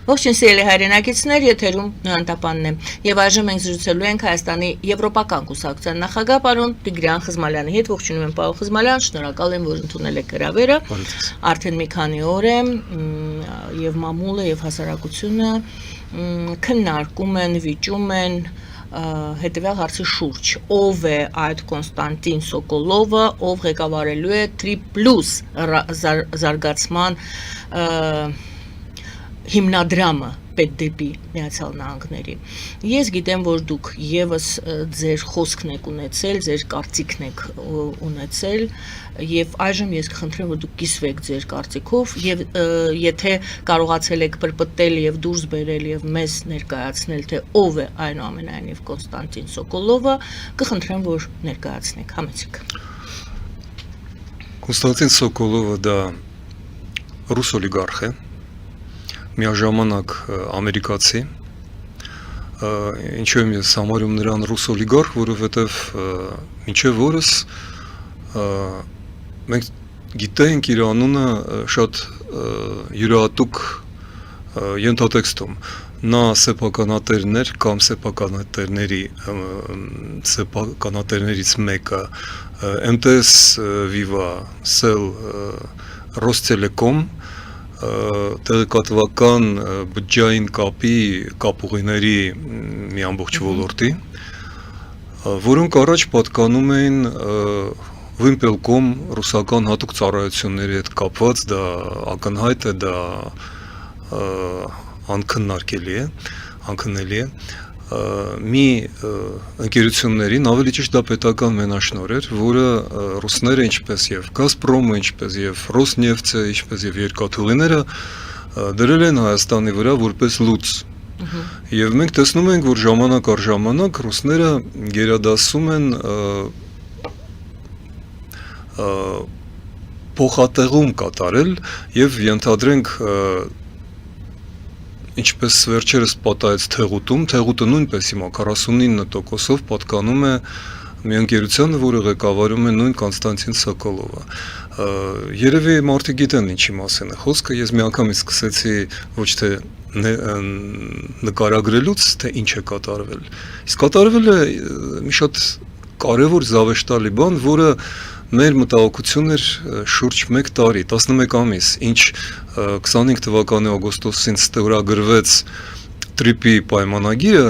Ողջույն սիրելի հայրենակիցներ, եթերում նոյանտապանն է։ Եվ այժմ մենք զրուցելու ենք Հայաստանի Եվրոպական կուսակցության նախագահ պարոն Տիգրան Խզմալյանի հետ։ Ողջունում եմ պարոն Խզմալյան, շնորհակալ եմ, որ ընդունել եք հրավերը։ Արդեն մի քանի օր է եւ մամուլը եւ հասարակությունը քննարկում են, վիճում են հետևյալ հարցի շուրջ. ով է այդ Կոնստանտին Սոկոլովը, ով ղեկավարելու է 3+ զարգացման հիմնադրամը պետդեպի Միացյալ Նահանգների։ Ես գիտեմ, որ դուք եւս ձեր խոսքն եք ունեցել, ձեր կարծիքն եք ունեցել, եւ այժմ ես կխնդրեմ, որ դուք կիսվեք ձեր կարծիքով եւ եթե կարողացել եք պրպտել եւ դուրս բերել եւ մեզ ներկայացնել, թե ով է այնուամենայնիվ Կոնստանտին Սոկոլովը, կխնդրեմ, որ ներկայացնեք, համեցեք։ Կոնստանտին Սոկոլովը դա ռուս օլիգարխ է, միաժամանակ ամերիկացի, ինչու եմ ես համարում նրան ռուս օլիգարխ, որովհետև մինչև օրս մենք գիտենք իր անունը շատ յուրահատուկ ենթատեքստում, նա սեփականատերներ կամ սեփականատերներից մեկը MTS Viva Cell Rostelecom տեղեկատվական բջջային կապի կապուղիների մի ամբողջ ոլորտի, որոնք առաջ պատկանում էին Wimpelcom ռուսական հատուկ ծառայությունների հետ կապված, դա ակնհայտ է, դա անքննելի է, մի ընկերություններին, ավելի ճիշտ դա պետական մենաշնորհ էր, որը ռուսները ինչպես եւ Գազպրոմը, ինչպես եւ Ռոսնեֆտը, ինչպես եւ երկաթուղիները դրել են Հայաստանի վրա որպես լուծ։ Եվ մենք տեսնում ենք, որ ժամանակ առ ժամանակ ռուսները գերադասում են փոխատեղում կատարել եւ ենթադրենք ինչպես վերջերս պատահեց Թեղուտը նույնպես հիմա 49%-ով պատկանում է մի ընկերությանը, որը ղեկավարում է նույն Կոնստանտին Սոկոլովը։ Երևի մարդիկ գիտեն ինչի մասին է խոսքը, ես մի անգամից սկսեցի ոչ թե նկարագրելուց, թե ինչ է կատարվել։ Իսկ կատարվել է մի շատ կարևոր զավեշտալի բան, որը մեր մտահոգություն էր շուրջ 1 տարի, 11 ամիս, ինչ 25 թվականի օգոստոսին ստորագրվեց տրիպի պայմանագիրը,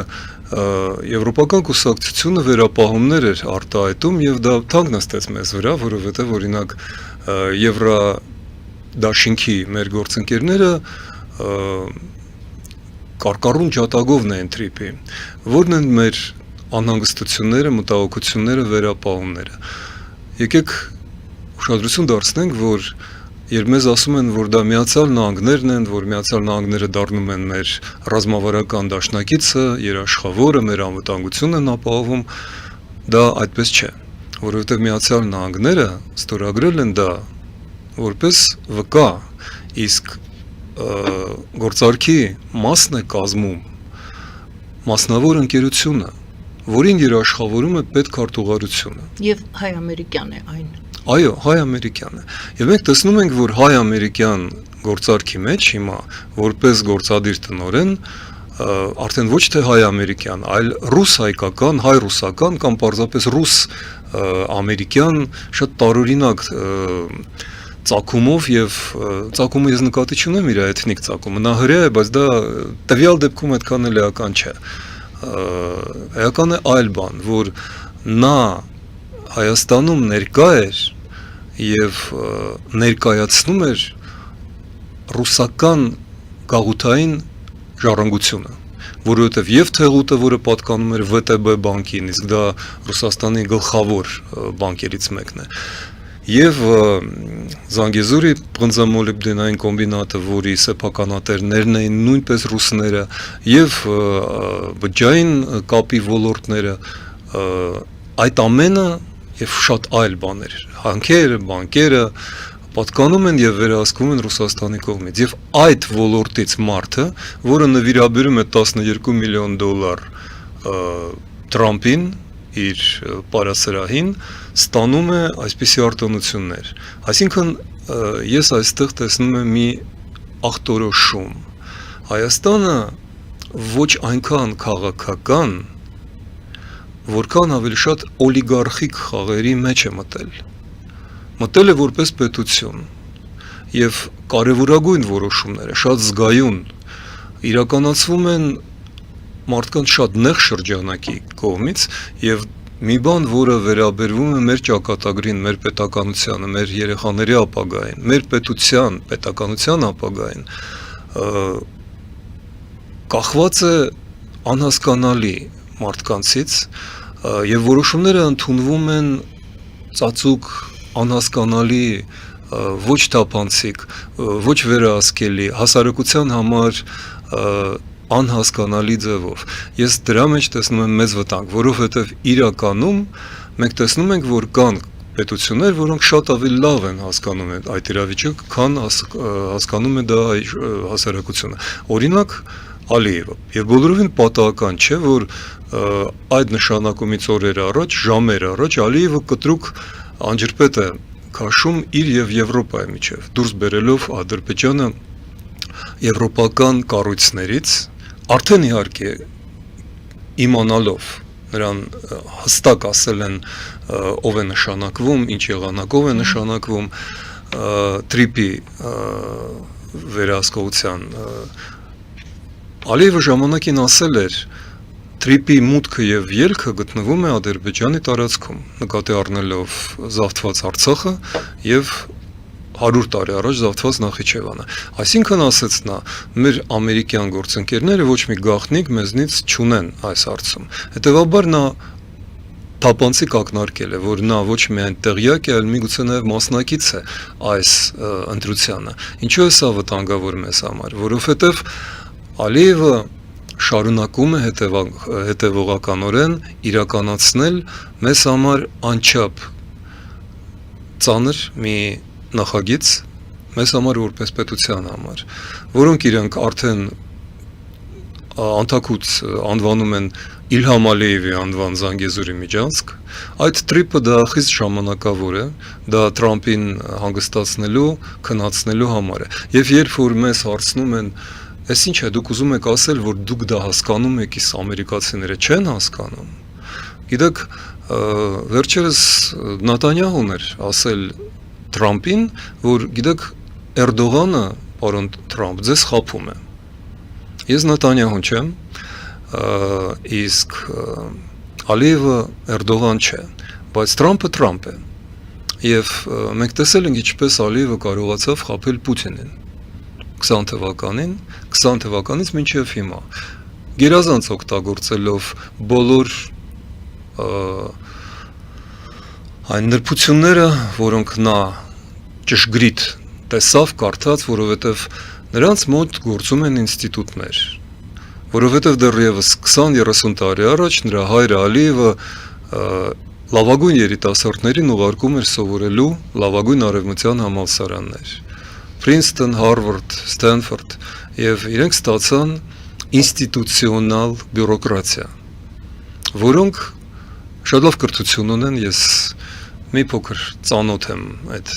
Եվրոպական կուսակցությունը վերապահումներ էր արտահայտում եւ դա թանկ նստեց մեզ վրա, որովհետեւ օրինակ Եվրադաշինքի մեր գործընկերները կարկառուն ջատագովն են տրիպի, որն են մեր անհանգստությունները, մտահոգությունները, վերապահումները։ Եկեք ուշադրություն դարձնենք, որ երբ մեզ ասում են, որ դա Միացյալ Նահանգներն են, որ Միացյալ Նահանգները դառնում են մեր ռազմավարական դաշնակիցը, երաշխավորը, մեր անվտանգությունն են ապահովում, դա այդպես չէ, որովհետև Միացյալ Նահանգները ստորագրել են դա որպես վկա, իսկ գործարքի մասն է կազմում մասնավոր ընկերությունը, որին երաշխավորում է պետքարտուղարությունը։ Եվ հայ-ամերիկյան է այն։ Այո, հայ-ամերիկյան է։ Եվ մենք տեսնում ենք, որ հայ-ամերիկյան գործարքի մեջ հիմա որպես գործադիր տնօրեն արդեն ոչ թե հայ-ամերիկյան, այլ ռուս-հայկական, հայ-ռուսական կամ պարզապես ռուս-ամերիկյան շատ տարօրինակ ծագումով եւ ծագումը ես նկատի չունեմ իր էթնիկ ծագումը, նա հրեա է, բայց դա տվյալ դեպքում այդքան էլ էական չէ։ Էական է այլ բան, որ նա Հայաստանում ներկա էր եւ ներկայացնում էր ռուսական գաղութային ժառանգությունը, որովհետեւ եւ Թեղուտը, որը պատկանում էր ՎՏԲ բանկին, իսկ դա Ռուսաստանի գլխավոր բանկերից մեկն է, եւ Զանգեզուրի բնզամոլիբդենային կոմբինատը, որի սեփականատերներն էին նույնպես ռուսները, եւ բջջային կապի ոլորտները, այդ ամենը եւ շատ այլ բաներ, հանքերը, բանկերը պատկանում են եւ վերահսկվում են Ռուսաստանի կողմից եւ այդ ոլորտից մարդը, որը նվիրաբերում է $12 միլիոն Թրամփին իր պարասրահին, ստանում է այսպիսի արտոնություններ։ Այսինքն ես այստեղ տեսնում եմ մի ախտորոշում, Հայաստանը ոչ այնքան քաղաքական, որքան ավելի շատ օլիգարխիկ խաղերի մեջ է մտել։ Մտել է որպես պետություն եւ կարևորագույն որոշումները շատ զգայուն իրականացվում են մարդկանց շատ նեղ շրջանակի կողմից եւ մի բան, որը վերաբերվում է մեր ճակատագրին, մեր պետականությանը, մեր երեխաների ապագային, մեր պետականության ապագային, կախված է անհասկանալի մարդկանցից եւ որոշումները ընդունվում են ծածուկ, անհասկանալի, ոչ թափանցիկ, ոչ վերահսկելի, հասարակության համար անհասկանալի ձևով։ Ես դրա մեջ տեսնում եմ մեծ վտանգ, որովհետև իրականում մենք տեսնում ենք, որ կան պետություններ, որոնք շատ ավելի լավ են հասկանում են այդ իրավիճակը, քան հասկանում է դա հասարակությունը։ Օրինակ Ալիևը, եւ բոլորովին պատահական չէ, որ այդ նշանակումից օրեր առաջ, ժամեր առաջ Ալիևը կտրուկ անջրպետ է քաշում իր եւ Եվրոպայի միջև, դուրս բերելով Ադրբեջանը եվրոպական կառույցներից, արդեն իհարկե իմանալով նրան հստակ ասել են ով է նշանակվում, ինչ եղանակով է նշանակվում Տրիպի վերահսկողության Ալիևը ժամանակին ասել էր Տրիպի մուտքը եւ ելքը գտնվում է Ադրբեջանի տարածքում, նկատի առնելով զավթված Արցախը եւ 100 տարի առաջ զավթված Նախիջևանը։ Այսինքն ասեց նա, մեր ամերիկյան գործընկերները ոչ մի գաղտնիք մեզնից չունեն այս հարցում։ Հետևաբար նա թափանցիկ ակնարկել է, որ նա ոչ միայն տեղյակ է, այլ միգուցե նաև մասնակից է այս ընտրությանը։ Ինչու է սա վտանգավոր մեզ համար, որովհետև Ալիևը շարունակում է հետևողականորեն իրականացնել մեզ համար անչափ ծանր մի նախագիծ, մեզ համար որպես պետության համար, որոնք իրենք արդեն անթաքուց անվանում են Իլհամ Ալիևի անվան Զանգեզուրի միջանցք, այդ տրիպը դա խիստ ժամանակավոր է, դա Թրամփին հանգստացնելու, քննացնելու համար է։ Եվ երբ որ մեզ հարցնում են, «Էս ինչ է, դուք ուզում եք ասել, որ դուք դա հասկանում եք, իսկ ամերիկացիները չեն հասկանում»։ Գիտեք, վերջերս Նատանյահուն էր ասել Թրամփին, որ գիտեք, Էրդողանը, պարոն Թրամփ, ձեզ խաբում է։ Ես Նատանյահուն չեմ, իսկ Ալիևը Էրդողան չէ, բայց Թրամփը Թրամփ է։ Եվ մենք տեսել ենք ինչպես Ալիևը կարողացավ խաբել Պուտինին 20 թվականից մինչև հիմա, գերազանց օգտագործելով բոլոր այն նրբությունները, որոնք նա ճշգրիտ տեսավ, կարդաց, որովհետև նրանց մոտ գործում են ինստիտուտներ, որովհետև դեռևս 20-30 տարի առաջ նրա հայրը Ալիևը լավագույն երիտասարդներին ուղարկում էր սովորելու լավագույն արևմտյան համալսարաններ, Princeton, Harvard, Stanford, եւ իրենք ստացան ինստիտուցիոնալ բյուրոկրատիա, որոնք շատ լավ կրթություն ունեն, ես մի փոքր ծանոթ եմ այդ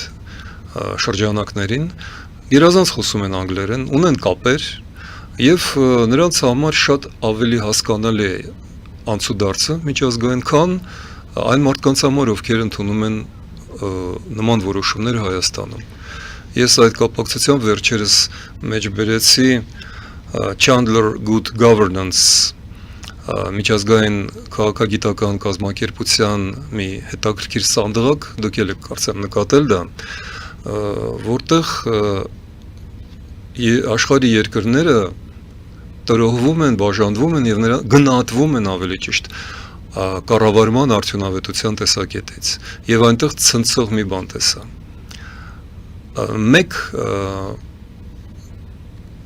շրջանակներին, երազանց խոսում են անգլերեն, ունեն կապեր եւ նրանց համար շատ ավելի հասկանալի է անցուդարձը միջազգային, քան այն մարդկանց համար, ովքեր ընդունում են նման որոշումներ Հայաստանում։ Ես այդ կապակցությամբ վերջերս մեջ բերեցի Chandler Good Governance միջազգային քաղաքագիտական կազմակերպության մի հետաքրքիր սանդղակ, դուք եք կարծեմ նկատել դա, որտեղ աշխարհի երկրները տրոհվում են, բաժանվում են եւ գնահատվում են ավելի ճիշտ կառավարման արդյունավետության տեսակետից եւ այնտեղ ցնցող մի բան տեսա։ Մեկ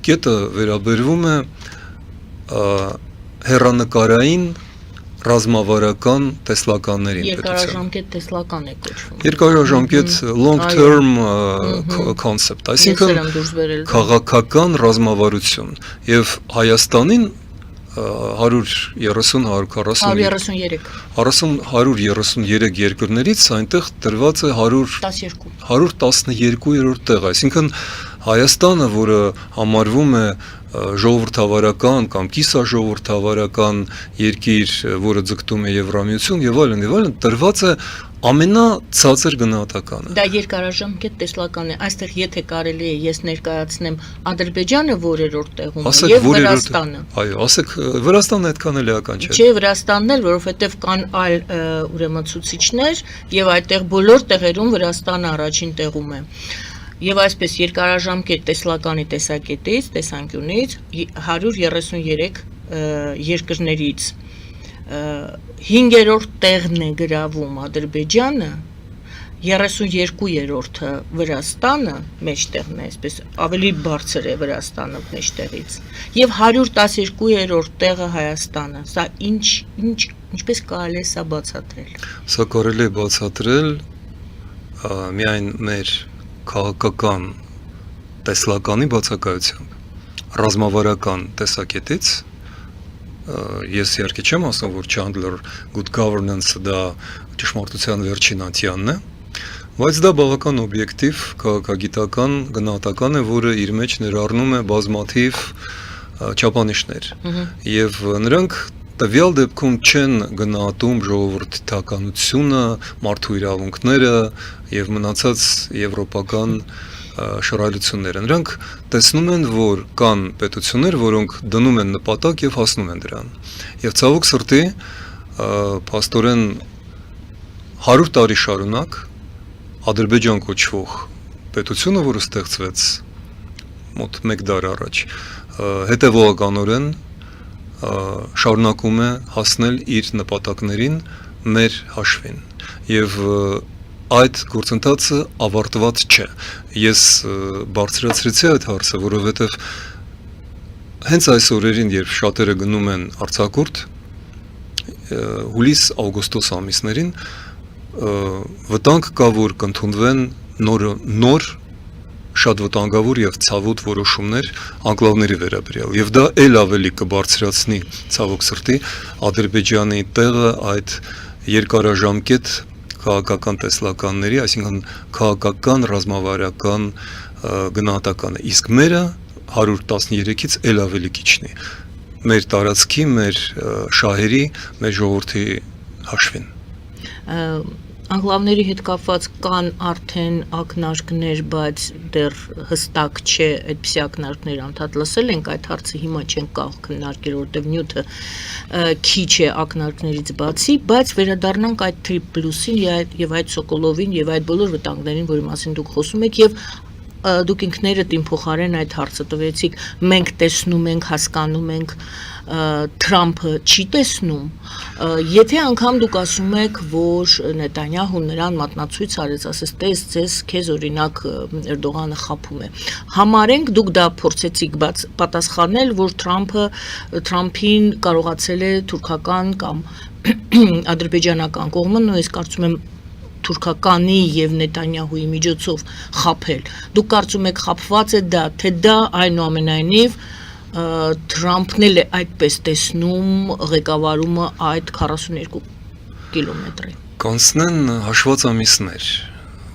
կետը վերաբերվում է հեռանկարային ռազմավարական տեսլականներին երկարաժամկետ տեսլական է կոչվում։ Երկարաժամկետ long term concept, այսինքն քաղաքական ռազմավարություն եւ Հայաստանին 133 երկրներից այնտեղ տրված է 112-րդ տեղ, այսինքն Հայաստանը, որը համարվում է ժողովրդավարական կամ կիսաժողովրդավարական երկիր, որը ձգտում է Եվրամիություն եւ այլն, տրված է ամենացածր գնահատականը։ Դա երկարաժամկետ տեսլական է, այստեղ եթե կարելի է ես ներկայացնեմ Ադրբեջանը որերորդ տեղում է եւ Վրաստանը։ Այո, ասեք Վրաստանն այդքան էլ էական չէ։ Չէ, Վրաստանն էլ, որովհետեւ կան այլ ուրեմն ցուցիչներ եւ այդտեղ բոլոր տեղերում Վրաստանը առաջին տեղում է։ Եվ այսպես երկարաժամկետ տեսլականի տեսանկյունից 133 երկրներից 5-րդ տեղն է գրավում Ադրբեջանը, 32-րդը Վրաստանը, մեջտեղն է, այսպես ավելի բարձր է Վրաստանը մեջտեղից, եւ 112-րդ տեղը Հայաստանը։ Սա ինչպես կարելի է սա բացատրել։ Սա կարելի է բացատրել միայն մեր քաղաքական տեսլականի բացակայությամբ, ռազմավարական տեսակետից ես իհարկե չեմ ասում, որ Chandler Good Governance-ը դա ճշմարտության վերջին ատյանն է, բայց դա բավական օբյեկտիվ քաղաքագիտական գնահատական է, որը իր մեջ ներառնում է բազմաթիվ չափանիշներ, եւ նրանք տվյալ դեպքում չեն գնահատում ժողովրդականությունը, մարդու իրավունքները եւ մնացած եվրոպական շռայլությունները։ Նրանք տեսնում են, որ կան պետություններ, որոնք դնում են նպատակ եւ հասնում են դրան։ Եվ ցավոք սրտի, փաստորեն 100 տարի շարունակ Ադրբեջան կոչվող պետությունը, որը ստեղծվեց մոտ 1 դար առաջ, հետևողականորեն շարունակում է հասնել իր նպատակներին մեր հաշվին։ Եվ այդ գործընթացը ավարտված չէ։ Ես բարձրացրեցի այդ հարցը, որովհետև հենց այս օրերին, երբ շատերը գնում են արձակուրդ, հուլիս-ավգոստոս ամիսներին վտանգ կա, որ կընդունվեն նոր շատ վտանգավոր եւ ցավոտ որոշումներ անկլավների վերաբերյալ, եւ դա ել ավելի կբարձրացնի ցավոք սրտի Ադրբեջանի տեղը այդ երկարաժամկետ քաղաքական տեսլականների, այսինքն քաղաքական ռազմավարական գնահատականը, իսկ մերը 113-ից ել ավելի քիչն է մեր տարածքի, մեր շահերի, մեր ժողովրդի հաշվին։ Անկլավների հետ կապված կան արդեն ակնարկներ, բայց դեռ հստակ չէ այդպիսի ակնարկներ անդադ լսել ենք, այդ հարցը հիմա չենք կարող քննարկել, որտեղ նյութը քիչ է ակնարկներից բացի, բայց վերադառնանք այդ Triple+-ին եւ այդ Սոկոլովին եւ այդ բոլոր վտանգներին, որի մասին դուք խոսում եք եւ դուք ինքներդ իմ փոխարեն այդ հարցը տվեցիք, մենք տեսնում ենք, հասկանում ենք, Թրամփը չի տեսնում, եթե անգամ դուք ասում եք, որ Նետանյահուն նրան մատնացույց արեց, ասես տես ձեզ քեզ օրինակ Էրդողանը խաբում է, համարենք դուք դա փորձեցիք պատասխանել, որ Թրամփին կարողացել է թուրքական կամ ադրբեջանական կողմը, ու ես կարծում եմ թուրքականի եւ Նետանյահուի միջոցով խաբել։ Դուք կարծում եք խաբված է դա, թե դա այնուամենայնիվ Թրամփն էլ է այդպես տեսնում ղեկավարումը այդ 42 կիլոմետրի։ Կանցնեն հաշված ամիսներ,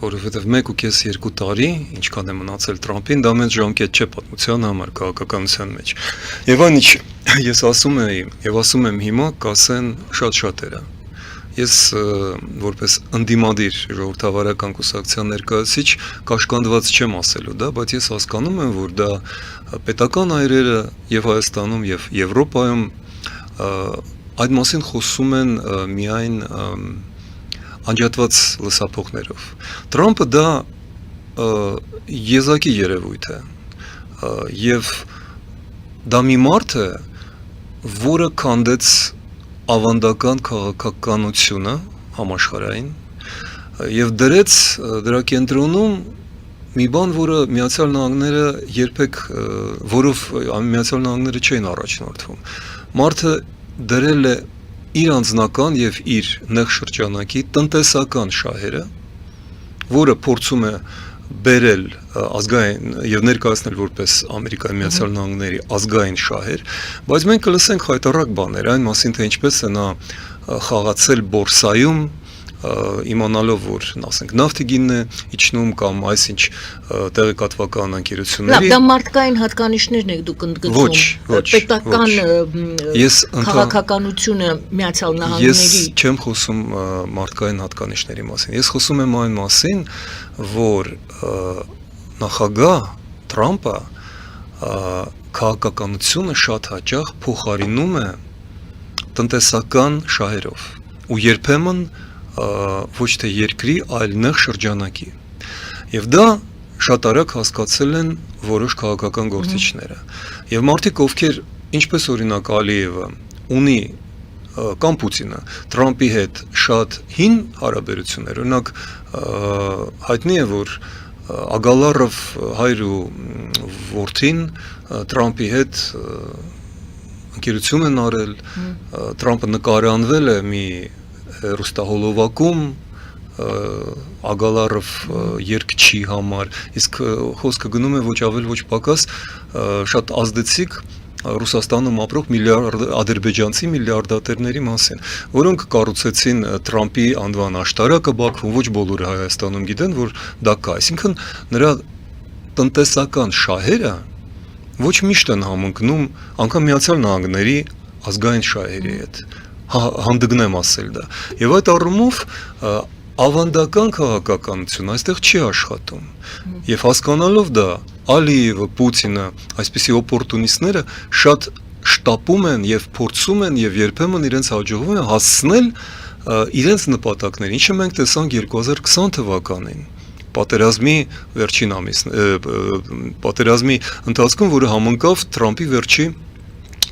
որովհետև 1.5-2 տարի, ինչքան է մնացել Թրամփին, դա մեծ ժամկետ չէ պատմության համար, քաղաքականության մեջ։ Եվ այն ինչ ես ասում էի եւ ասում եմ հիմա, կասեն շատ շատերը։ Ես որպես ընդդիմադիր ժողովրդավարական կուսակցության ներկայացուցիչ կաշկանդված չեմ ասելու դա, բայց ես հասկանում եմ, որ դա պետական այրերը եւ Հայաստանում եւ Եվրոպայում այդ մասին խոսում են միայն անջատված լսափողներով։ Թրամփը դա եզակի երևույթ է եւ դա մի մարդ է, որը քանդեց ավանդական քաղաքականությունը համաշխարհային եւ դրեց դրա կենտրոնում մի բան, որը Միացյալ Նահանգները երբեք որով Միացյալ Նահանգները չէին առաջնորդվում։ Մարդը դրել է իր անձնական եւ իր նեղ շրջանակի տնտեսական շահերը, որը փորձում է բերել ազգային եւ ներկայացնել որպես Ամերիկայի Միացյալ Նահանգների ազգային շահեր, բայց մենք կլսենք հայտարարակ բաներ այն մասին, թե ինչպես է նա խաղացել բորսայում, իմանալով որ ասենք նավթի գինն է իջնում կամ այսինչ տեղեկատվական Լավ, ընկերությունների դա մարդկային հատկանիշներն եք դուք ընդգծում, պետական քաղաքականությունը Միացյալ Ես Նահանգների։ չեմ խոսում մարդկային հատկանիշների մասին։ Ես խոսում եմ այն մասին, որ նախագահ Թրամփը քաղաքականությունը շատ հաճախ փոխարինում է տնտեսական շահերով ու երբեմն ոչ թե երկրի, այլ նեղ շրջանակի։ Եվ դա շատ արագ հասկացել են որոշ քաղաքական գործիչները։ Եվ մարդիկ, ովքեր ինչպես օրինակ Ալիևը ունի կամ Պուտինը Թրամփի հետ շատ հին հարաբերություններ, օրինակ հայտնի է, որ Ագալարով հայր ու որդին Թրամփի հետ ընկերություն են արել, Թրամփը նկարահանվել է մի հեռուստահոլովակում Ագալարով երգչի համար, իսկ խոսքը գնում է ոչ ավել ոչ պակաս շատ ազդեցիկ Ռուսաստանում ապրող ադրբեջանցի միլիարդատերների մասին, որոնք կառուցեցին Թրամփի անվան աշտարակը Բաքվում, ոչ բոլորը Հայաստանում գիտեն, որ դա կա, այսինքն նրա տնտեսական շահերը ոչ միշտ են համընկնում անգամ Միացյալ Նահանգների ազգային շահերի հետ, հանդգն եմ ասել դա, եւ այդ առումով ավանդական քաղաքականություն այստեղ չի աշխատում, եւ հասկանալով դա Ալիևը, Պուտինը, այսպիսի օպորտունիստները շատ շտապում են եւ փորձում են եւ երբեմն իրենց հաջողվում է հասցնել իրենց նպատակներին, ինչը մենք տեսանք 2020 թվականին պատերազմի վերջին պատերազմի ընթացքում, որը համընկավ Թրամփի վերջի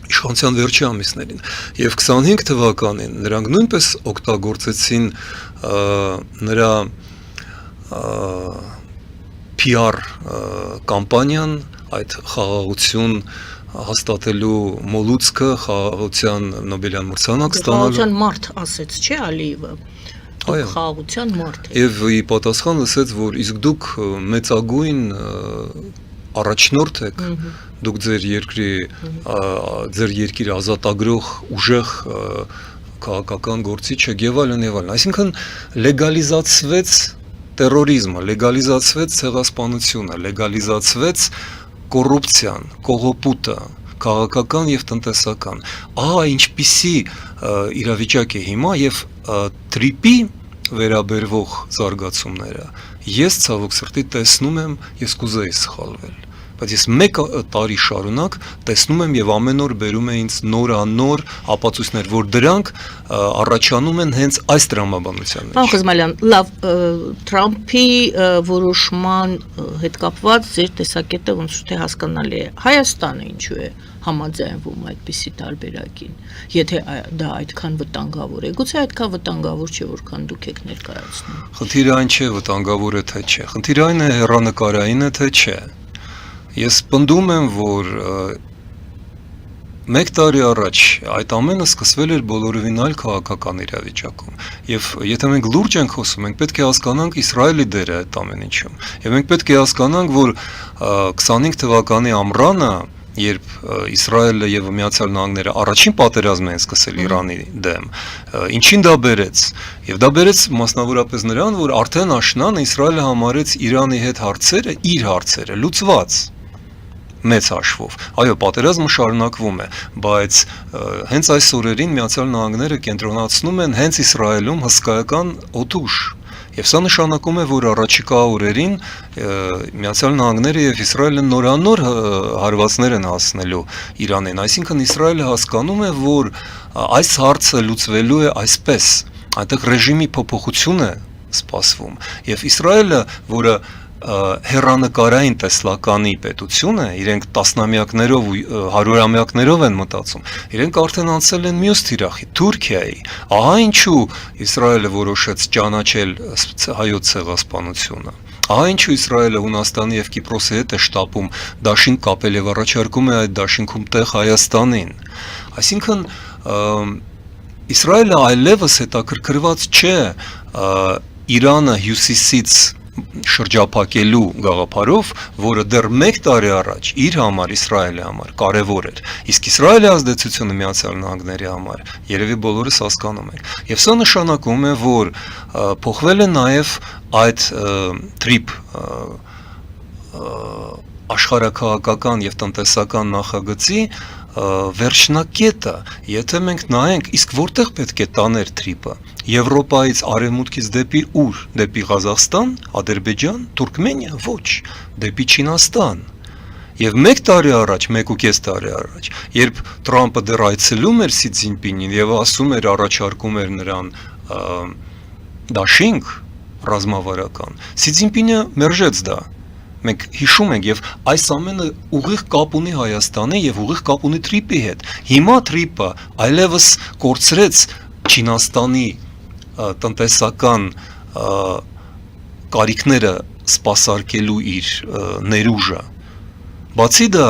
իշխանության վերջի ամիսներին եւ 25 թվականին նրանք նույնպես օգտագործեցին նրա PR կամպանիան, այդ խաղաղություն հաստատելու մոլուցքը, խաղաղության Նոբելյան մրցանակ ստանալու։ Խաղաղության մարդ ասեց, չէ՞ Ալիևը։ Խաղաղության մարդ։ Եվ ի պատասխան լսեց, որ իսկ դուք մեծագույն առաջնորդ եք, դուք ձեր երկրի ազատագրող ուժեղ քաղաքական գործիչ եք եւ այլն եւ այլն։ Այսինքն լեգալիզացվեց տերորիզմը, լեգալիզացվեց ցեղասպանությունը, լեգալիզացվեց կոռուպցիան, կողոպուտը, քաղաքական եւ տնտեսական։ Ահա ինչպիսի իրավիճակ է հիմա եւ տրիպի վերաբերվող զարգացումները ես ցավոք սրտի տեսնում եմ, ես կուզեի սխալվել, բայց ես մեկ տարի շարունակ տեսնում եմ եւ ամեն օր բերում է ինձ նորանոր ապացույցներ, որ դրանք առաջանում են հենց այս տրամաբանության մեջ։ Պարոն Խզմալյան, լավ, Թրամփի որոշման հետ կապված ձեր տեսակետը ոնց թե հասկանալի է։ Հայաստանը ինչու է համաձայնվում այդպիսի տարբերակին, եթե դա այդքան վտանգավոր է։ Գուցե այդքան վտանգավոր չէ, որքան դուք եք ներկայացնում։ Խնդիրը այն չէ վտանգավոր է թե չէ։ Խնդիրը այն է հեռանկարային է թե չէ։ Ես պնդում եմ, որ մեկ տարի առաջ այդ ամենը սկսվել էր բոլորովին այլ քաղաքական իրավիճակում։ Եվ եթե մենք լուրջ ենք խոսում, մենք պետք է հասկանանք Իսրայելի դերը այդ ամեն ինչում։ Եվ մենք պետք է հասկանանք, որ 25 թվականի ամռանը, երբ Իսրայելը եւ Միացյալ Նահանգները առաջին պատերազմն են սկսել Իրանի դեմ, ինչին դա բերեց։ Եվ դա բերեց մասնավորապես նրան, որ արդեն աշնան Իսրայելը համարեց Իրանի հետ հարցերը իր հարցերը լուծված մեծ հաշվով։ Այո, պատերազմը շարունակվում է, բայց հենց այս օրերին Միացյալ Նահանգները կենտրոնացնում են հենց Իսրայելում հսկայական օդուժ։ Եվ սա նշանակում է, որ առաջիկա օրերին Միացյալ Նահանգները եւ Իսրայելը նորանոր հարվածներ են հասնելու Իրանին, այսինքն Իսրայելը հասկանում է, որ այս հարցը լուծվելու է այսպես, այնտեղ ռեժիմի փոփոխություն է սպասվում, եւ Իսրայելը, որը հեռանկարային տեսլականի պետություն է, իրենք տասնամյակներով ու հարյուրամյակներով են մտածում, իրենք արդեն անցել են մյուս թիրախի, Թուրքիայի, ահա ինչու Իսրայելը որոշեց ճանաչել հայոց ցեղասպանությունը, ահա ինչու Իսրայելը Հունաստանի եւ Կիպրոսի հետ է շտապում դաշինք կապել եւ առաջարկում է այդ դաշինքում տեղ Հայաստանին, այսինքն Իսրայելը այլևս հետաքրքրված չէ Իրանը հյուսիսից շրջափակելու գաղափարով, որը դեռ 1 տարի առաջ իր համար Իսրայելի համար կարևոր էր։ Իսկ Իսրայելի ազդեցությունը Միացյալ Նահանգների համար երևի բոլորս հասկանում ենք։ Եվ սա նշանակում է, որ փոխվել է նաև այդ TRIP աշխարհաքաղաքական եւ տնտեսական նախագծի վերջնակետը, եթե մենք նայենք, իսկ որտեղ պետք է տաներ TRIP-ը, Եվրոպայից արևմուտքից դեպի ուր, դեպի Ղազախստան, Ադրբեջան, Թուրքմենիա, ոչ, դեպի Չինաստան։ Եվ 1 տարի առաջ, 1.5 տարի առաջ, երբ Թրամփը դեռ այցելում էր Սի Ցզինպինին եւ ասում էր, առաջարկում էր նրան դաշինք ռազմավարական, Սի Ցզինպինը մերժեց դա։ Մենք հիշում ենք եւ այս ամենը ուղիղ կապ ունի Հայաստանի եւ ուղիղ կապ ունի TRIP-ի հետ։ Հիմա TRIP-ը այլևս կորցրեց Չինաստանի տնտեսական կարիքները սպասարկելու իր ներուժը։ Բացի դա,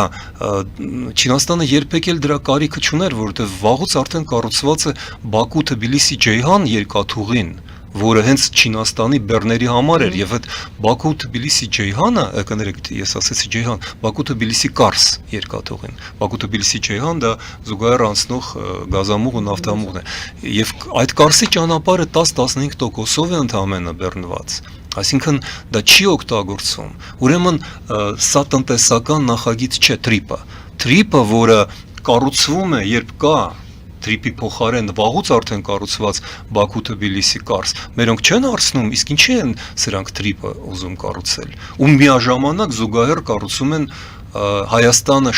Չինաստանը երբեք էլ դրա կարիքը չուներ, որովհետեւ վաղուց արդեն կառուցված է Բաքու-Թբիլիսի-Ջեյհան երկաթուղին, որը հենց Չինաստանի բեռների համար էր եւ այդ Բաքու-Թբիլիսի-Ջեյհանը, կներեք, ես ասեցի Ջեյհան, Բաքու-Թբիլիսի-Կարս երկաթուղին։ Բաքու-Թբիլիսի-Ջեյհան դա զուգահեռ անցնող գազամուղ ու նավթամուղն է։ Եվ այդ Կարսի ճանապարհը 10-15%-ով է ընդհանրապես բեռնված։ Այսինքն դա չի օգտագործվում։ Ուրեմն սա տնտեսական նախագիծ չէ TRIP-ը։ TRIP-ը, որը կառուցվում է, երբ կա TRIP-ի փոխարեն վաղուց արդեն կառուցված Բաքու-Թբիլիսի-Կարս, մերոնք չեն հարցնում, իսկ ինչի են սրանք TRIP-ը ուզում կառուցել։ Ու միաժամանակ զուգահեռ կառուցում են Հայաստանը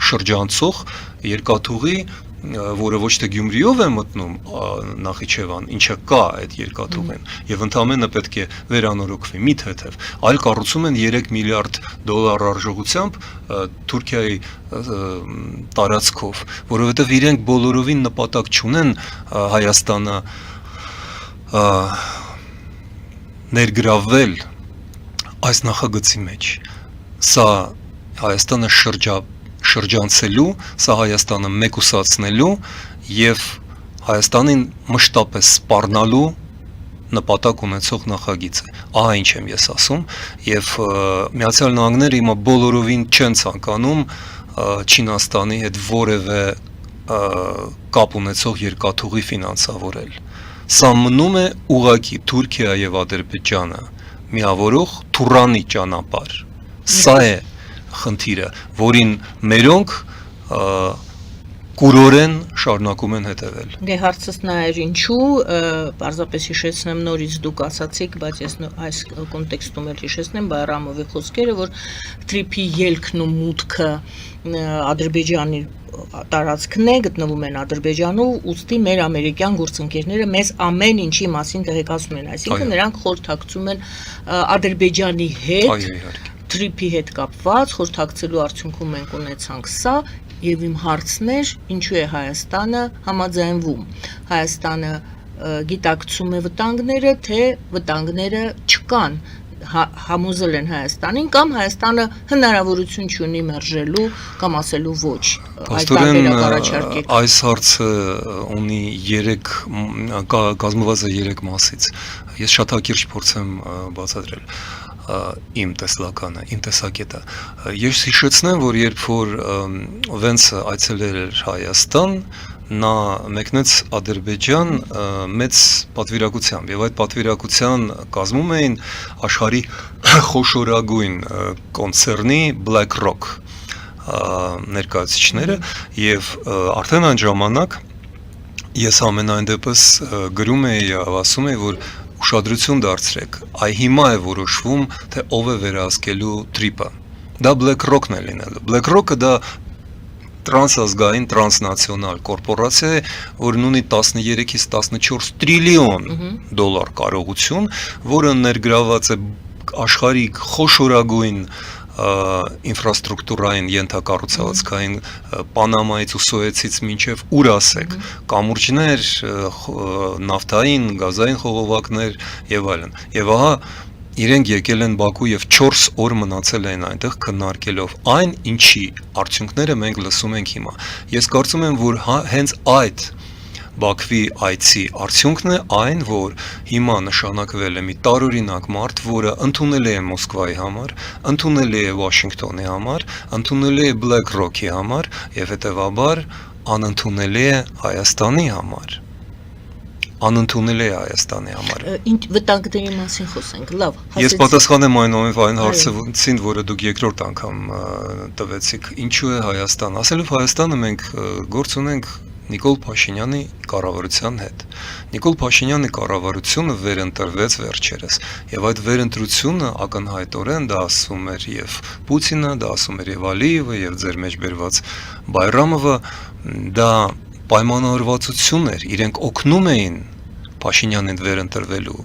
շրջանցող երկաթուղի, որը ոչ թե Գյումրիով է մտնում Նախիջևան, ինչը կա այդ երկաթուղին, եւ ընդամենը պետք է վերանորոգվի մի թեթև, այլ կառուցում են 3 միլիարդ դոլար արժողությամբ Թուրքիայի տարածքով, որովհետեւ իրենք բոլորովին նպատակ չունեն Հայաստանը ներգրավել այս նախագծի մեջ։ Սա Հայաստանը շրջանցելու, սա Հայաստանը մեկուսացնելու եւ Հայաստանին մշտապես սպառնալու նպատակ ունեցող նախագիծ է։ Ահա ինչ եմ ես ասում, եւ Միացյալ Նահանգները հիմա բոլորովին չեն ցանկանում Չինաստանի հետ որևէ կապ ունեցող երկաթուղի ֆինանսավորել։ Սա մնում է ուղղակի Թուրքիա եւ Ադրբեջանը միավորող Թուրանի ճանապարհ։ Սա է խնդիրը, որին մերոնք կուրորեն շարունակում են հետևել։ Դե հարցս նա էր ինչու, պարզապես հիշեցնեմ նորից դուք ասացիք, բայց ես այս կոնտեքստում էլ հիշեցնեմ Բայրամովի խոսքերը, որ TRIP-ի ելքն ու մուտքը Ադրբեջանի տարածքն է, գտնվում են Ադրբեջանում, ուստի մեր ամերիկյան գործընկերները մեզ ամեն ինչի մասին տեղեկացնում են, այսինքն նրանք խորհրդակցում են Ադրբեջանի հետ TRIP-ի հետ կապված, խորհրդակցելու արդյունքում մենք ունեցանք սա, եւ իմ հարցն էր, ինչու է Հայաստանը համաձայնվում։ Հայաստանը գիտակցում է վտանգները, թե վտանգները չկան, համոզել են Հայաստանին, կամ Հայաստանը հնարավորություն չունի մերժելու կամ ասելու ոչ։ Այս հարցը ունի կազմված է 3 մասից։ Ես շատ հակիրճ փորձեմ բացատրել իմ տեսլականը, իմ տեսակետը։ Ես հիշեցնեմ, որ երբ որ Վենսը այցելել էր Հայաստան, նա մեկնեց Ադրբեջան մեծ պատվիրակությամբ, եւ այդ պատվիրակության կազմում էին աշխարհի խոշորագույն կոնցեռնի BlackRock ներկայացուցիչները, եւ արդեն այն ժամանակ ես ամենայն դեպս գրում էի, ասում էի, որ ուշադրություն դարձրեք, այ հիմա է որոշվում, թե ով է վերահսկելու TRIP-ը։ Դա BlackRock-ն է լինելու։ BlackRock-ը դա տրանսազգային տրանսնացիոնալ կորպորացիա է, որն ունի 13-ից 14 տրիլիոն դոլար կարողություն, որը ներգրաված է աշխարհի խոշորագույն ինֆրաստրուկտուրային ենթակառուցվածքային Պանամայից ու Սուեցից մինչև ուր ասեք, կամուրջներ, նավթային, գազային խողովակներ եւ այլն։ Եվ ահա իրենք եկել են Բաքու եւ 4 օր մնացել են այնտեղ քննարկելով այն, ինչի արդյունքները մենք լսում ենք հիմա։ Ես կարծում եմ, որ հենց այդ Բաքվի այցի արդյունքն է այն, որ հիմա նշանակվել է մի տարօրինակ մարդ, որը ընդունել է Մոսկվայի համար, ընդունել է Վաշինգտոնի համար, ընդունել է BlackRock-ի համար եւ հետեւաբար անընդունել է Հայաստանի համար։ Անընդունել է Հայաստանի համար։ Ինչ վտանգների մասին խոսենք, լավ, Ես պատասխանեմ այնուամենայնիվ այն հարցին, որը դուք երկրորդ անգամ տվեցիք, ինչու է Հայաստան։ Ասելով Հայաստանը մենք գործ ունենք Նիկոլ Փաշինյանի կառավարության հետ։ Նիկոլ Փաշինյանի կառավարությունը վերընտրվեց վերջերս, եւ այդ վերընտրությունը ակնհայտորեն դա ասում էր եւ Պուտինը, դա ասում էր եւ Ալիևը եւ ձեր մեջ բերված Բայրամովը, դա պայմանավորվածություն էր, իրենք օգնում էին Փաշինյանին վերընտրվելու։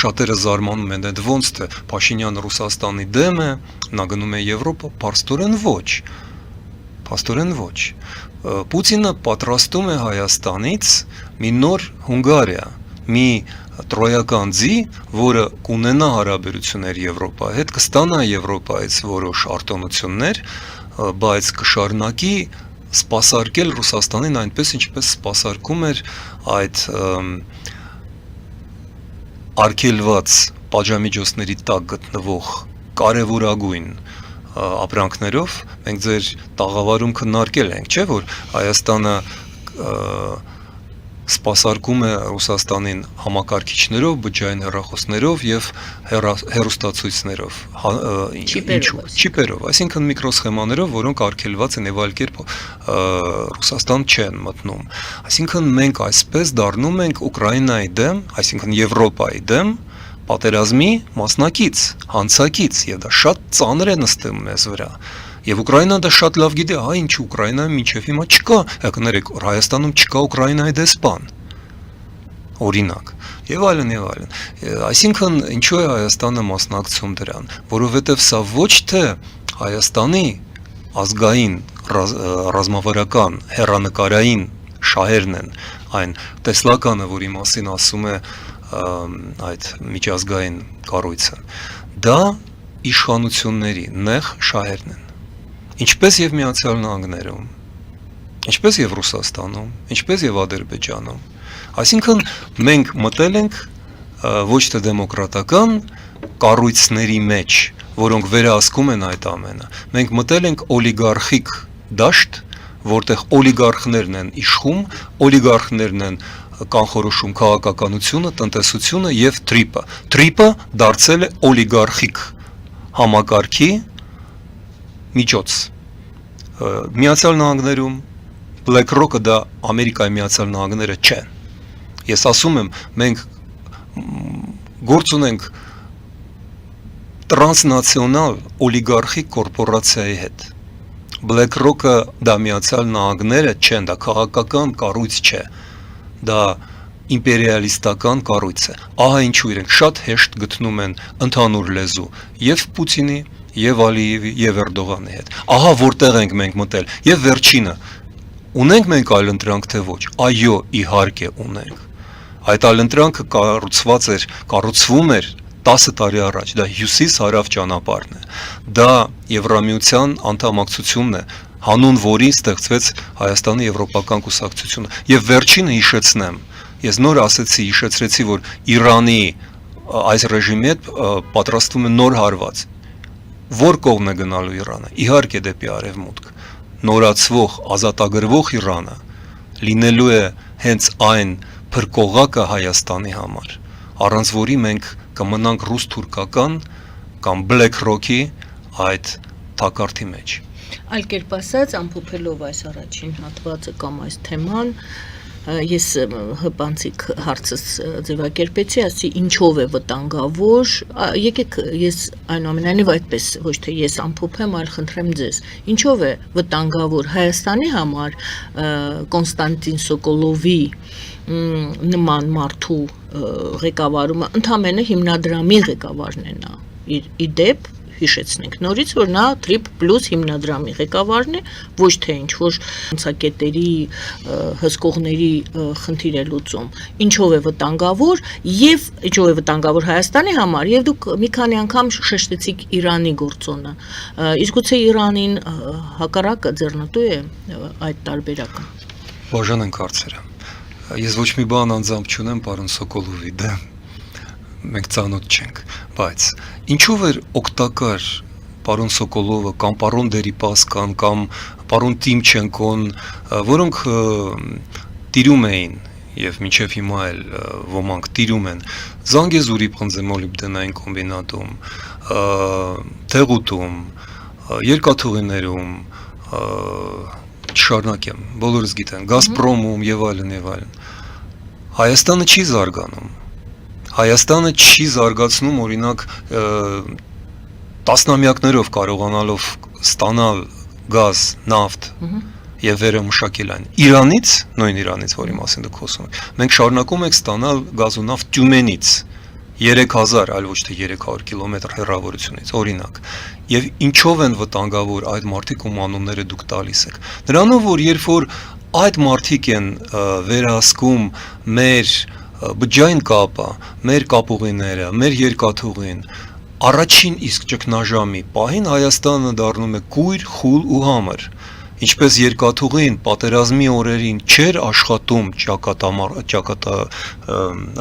Շատերը զարմանում են, այդ ոնց թե Փաշինյանը Ռուսաստանի դեմ է, նա գնում է Եվրոպա, փաստորեն ոչ։ Պուտինը պատրաստում է Հայաստանից մի նոր Հունգարիա, մի տրոյական ձի, որը կունենա հարաբերություններ Եվրոպայի հետ, կստանա Եվրոպայից որոշ արտոնություններ, բայց կշարունակի սպասարկել Ռուսաստանին այնպես, ինչպես սպասարկում էր այդ արգելված պատժամիջոցների տակ գտնվող կարևորագույն ապրանքներով մենք ձեր տաղավարում քննարկել ենք, չէ՞ որ Հայաստանը սպասարկում է Ռուսաստանին համակարգիչներով, բջջային հեռախոսներով եւ հեռուստացույցներով, չիպերով, այսինքն միկրոսխեմաներով, որոնք արգելված են եւ այլ կերպ Ռուսաստան չեն մտնում։ Այսինքն մենք այսպես դառնում ենք Ուկրաինայի դեմ, այսինքն Եվրոպայի դեմ պատերազմի մասնակից, հանցակից, եւ դա շատ ծանր է նստում մեզ վրա։ Եվ Ուկրաինան դա շատ լավ գիտի, հա ինչ Ուկրաինայում մինչև հիմա չկա, կներեք, Հայաստանում չկա Ուկրաինայի դեսպան։ Օրինակ, եւ այլն եւ այլն։ Այսինքն ինչու է Հայաստանը մասնակցում դրան, որովհետեւ սա ոչ թե Հայաստանի ազգային ռազմավարական հեռանկարային շահերն են, այն տեսլականը, որի մասին ասում է այդ միջազգային կառույցը, դա իշխանությունների նեղ շահերն են, ինչպես եւ Միացյալ Նահանգներում, ինչպես եւ Ռուսաստանում, ինչպես եւ Ադրբեջանում։ Այսինքն մենք մտել ենք ոչ թե դեմոկրատական կառույցների մեջ, որոնք վերահսկում են այդ ամենը, մենք մտել ենք օլիգարխիկ դաշտ, որտեղ օլիգարխներն են իշխում, օլիգարխներն են կանխորոշում քաղաքականությունը, տնտեսությունը եւ տրիպը։ Տրիպը դարձել է օլիգարխիկ համակարգի միջոց։ Միացյալ Նահանգներում BlackRock-ը դա Ամերիկայի Միացյալ Նահանգները չեն։ Ես ասում եմ, մենք գործ ունենք տրանսնացիոնալ օլիգարխիկ կորպորացիայի հետ։ BlackRock-ը դա Միացյալ Նահանգները չեն, դա քաղաքական կառույց չէ։ Դա իմպերիալիստական կառույց է։ Ահա ինչու իրենք շատ հեշտ գտնում են ընդհանուր լեզու եւ Պուտինի, եւ Ալիևի, եւ Էրդողանի հետ։ Ահա որտեղ ենք մենք մտել։ Եվ վերջինը, ունենք մենք այլընտրանք թե ոչ։ Այո, իհարկե ունենք։ Այդ այլընտրանքը կառուցվում էր 10 տարի առաջ, դա հյուսիս-հարավ ճանապարհն է։ Դա Եվրամիության անդամակցությունն է, հանուն որի ստեղծվեց Հայաստանի Եվրոպական կուսակցությունը։ Եվ վերջինը հիշեցնեմ, ես նոր ասեցի, հիշեցրեցի, որ Իրանի այս ռեժիմի հետ պատրաստվում է նոր հարված։ Որ կողմն է գնալու Իրանը։ Իհարկե դեպի արևմուտք։ Նորացվող, ազատագրվող Իրանը լինելու է հենց այն փրկողակը Հայաստանի համար, առանց որի մենք կմնանք ռուս-թուրքական կամ BlackRock-ի այդ թակարդի մեջ։ Այլ կերպ ասած, ամփոփելով այս առաջին հատվածը կամ այս թեման, ես հպանցիկ հարցս ձևակերպեցի, ասի ինչով է վտանգավոր, եկեք ես այնուամենայնիվ այդպես ոչ թե ես ամփոփեմ, այլ խնդրեմ ձեզ, ինչով է վտանգավոր Հայաստանի համար Կոնստանտին Սոկոլովի նման մարդու ղեկավարումը, ընդամենը հիմնադրամի ղեկավարն է նա, իդեպ հիշեցնենք նորից, որ նա Trip Plus հիմնադրամի ղեկավարն է, ոչ թե ինչ-որ անցակետերի հսկողների խնդիր է լուծում, ինչով է վտանգավոր եւ ինչով է վտանգավոր Հայաստանի համար, եւ դուք մի քանի անգամ շեշտեցիք Իրանի գործոնը, իսկ գուցե Իրանին հակառակը ձեռնտու է այդ տարբերակը։ Բաժանենք հարցերը։ Ես ոչ մի բան անձամբ չունեմ պարոն Սոկոլովի դեմ, մենք ծանոթ չենք, բայց ինչով էր օգտակար պարոն Սոկոլովը կամ պարոն Դերիպասկան կամ պարոն Տիմչենկոն, որոնք տիրում էին եւ մինչեւ հիմա էլ ոմանք տիրում են Զանգեզուրի բնզեմոլիբդենային կոմբինատում, Թեղուտում, Երկաթուղիներում, չշարունակեմ, բոլորս գիտեն, Գազպրոմում եւ այլն եւ այլն։ Հայաստանը չի զարգանում։ Հայաստանը չի զարգացնում, օրինակ, տասնամյակներով կարողանալով ստանալ գազ, նավթ եւ վերամշակել այն։ Իրանից, նույն Իրանից, որի մասին դուք խոսում եք, մենք շարունակում ենք ստանալ գազ ու նավթ Տյումենից 3000, այլ ոչ թե 300 կիլոմետր հեռավորությունից, օրինակ։ Եվ ինչով են վտանգավոր այդ մարդիկ ում անունները դուք տալիս եք։ Նրանով, որ երբ որ այդ մարդիկ են վերահսկում մեր բջջային կապը, մեր կապուղիները, մեր երկաթուղին, առաջին իսկ ճգնաժամի պահին Հայաստանը դառնում է կույր, խուլ ու համր։ Ինչպես երկաթուղին պատերազմի օրերին չէր աշխատում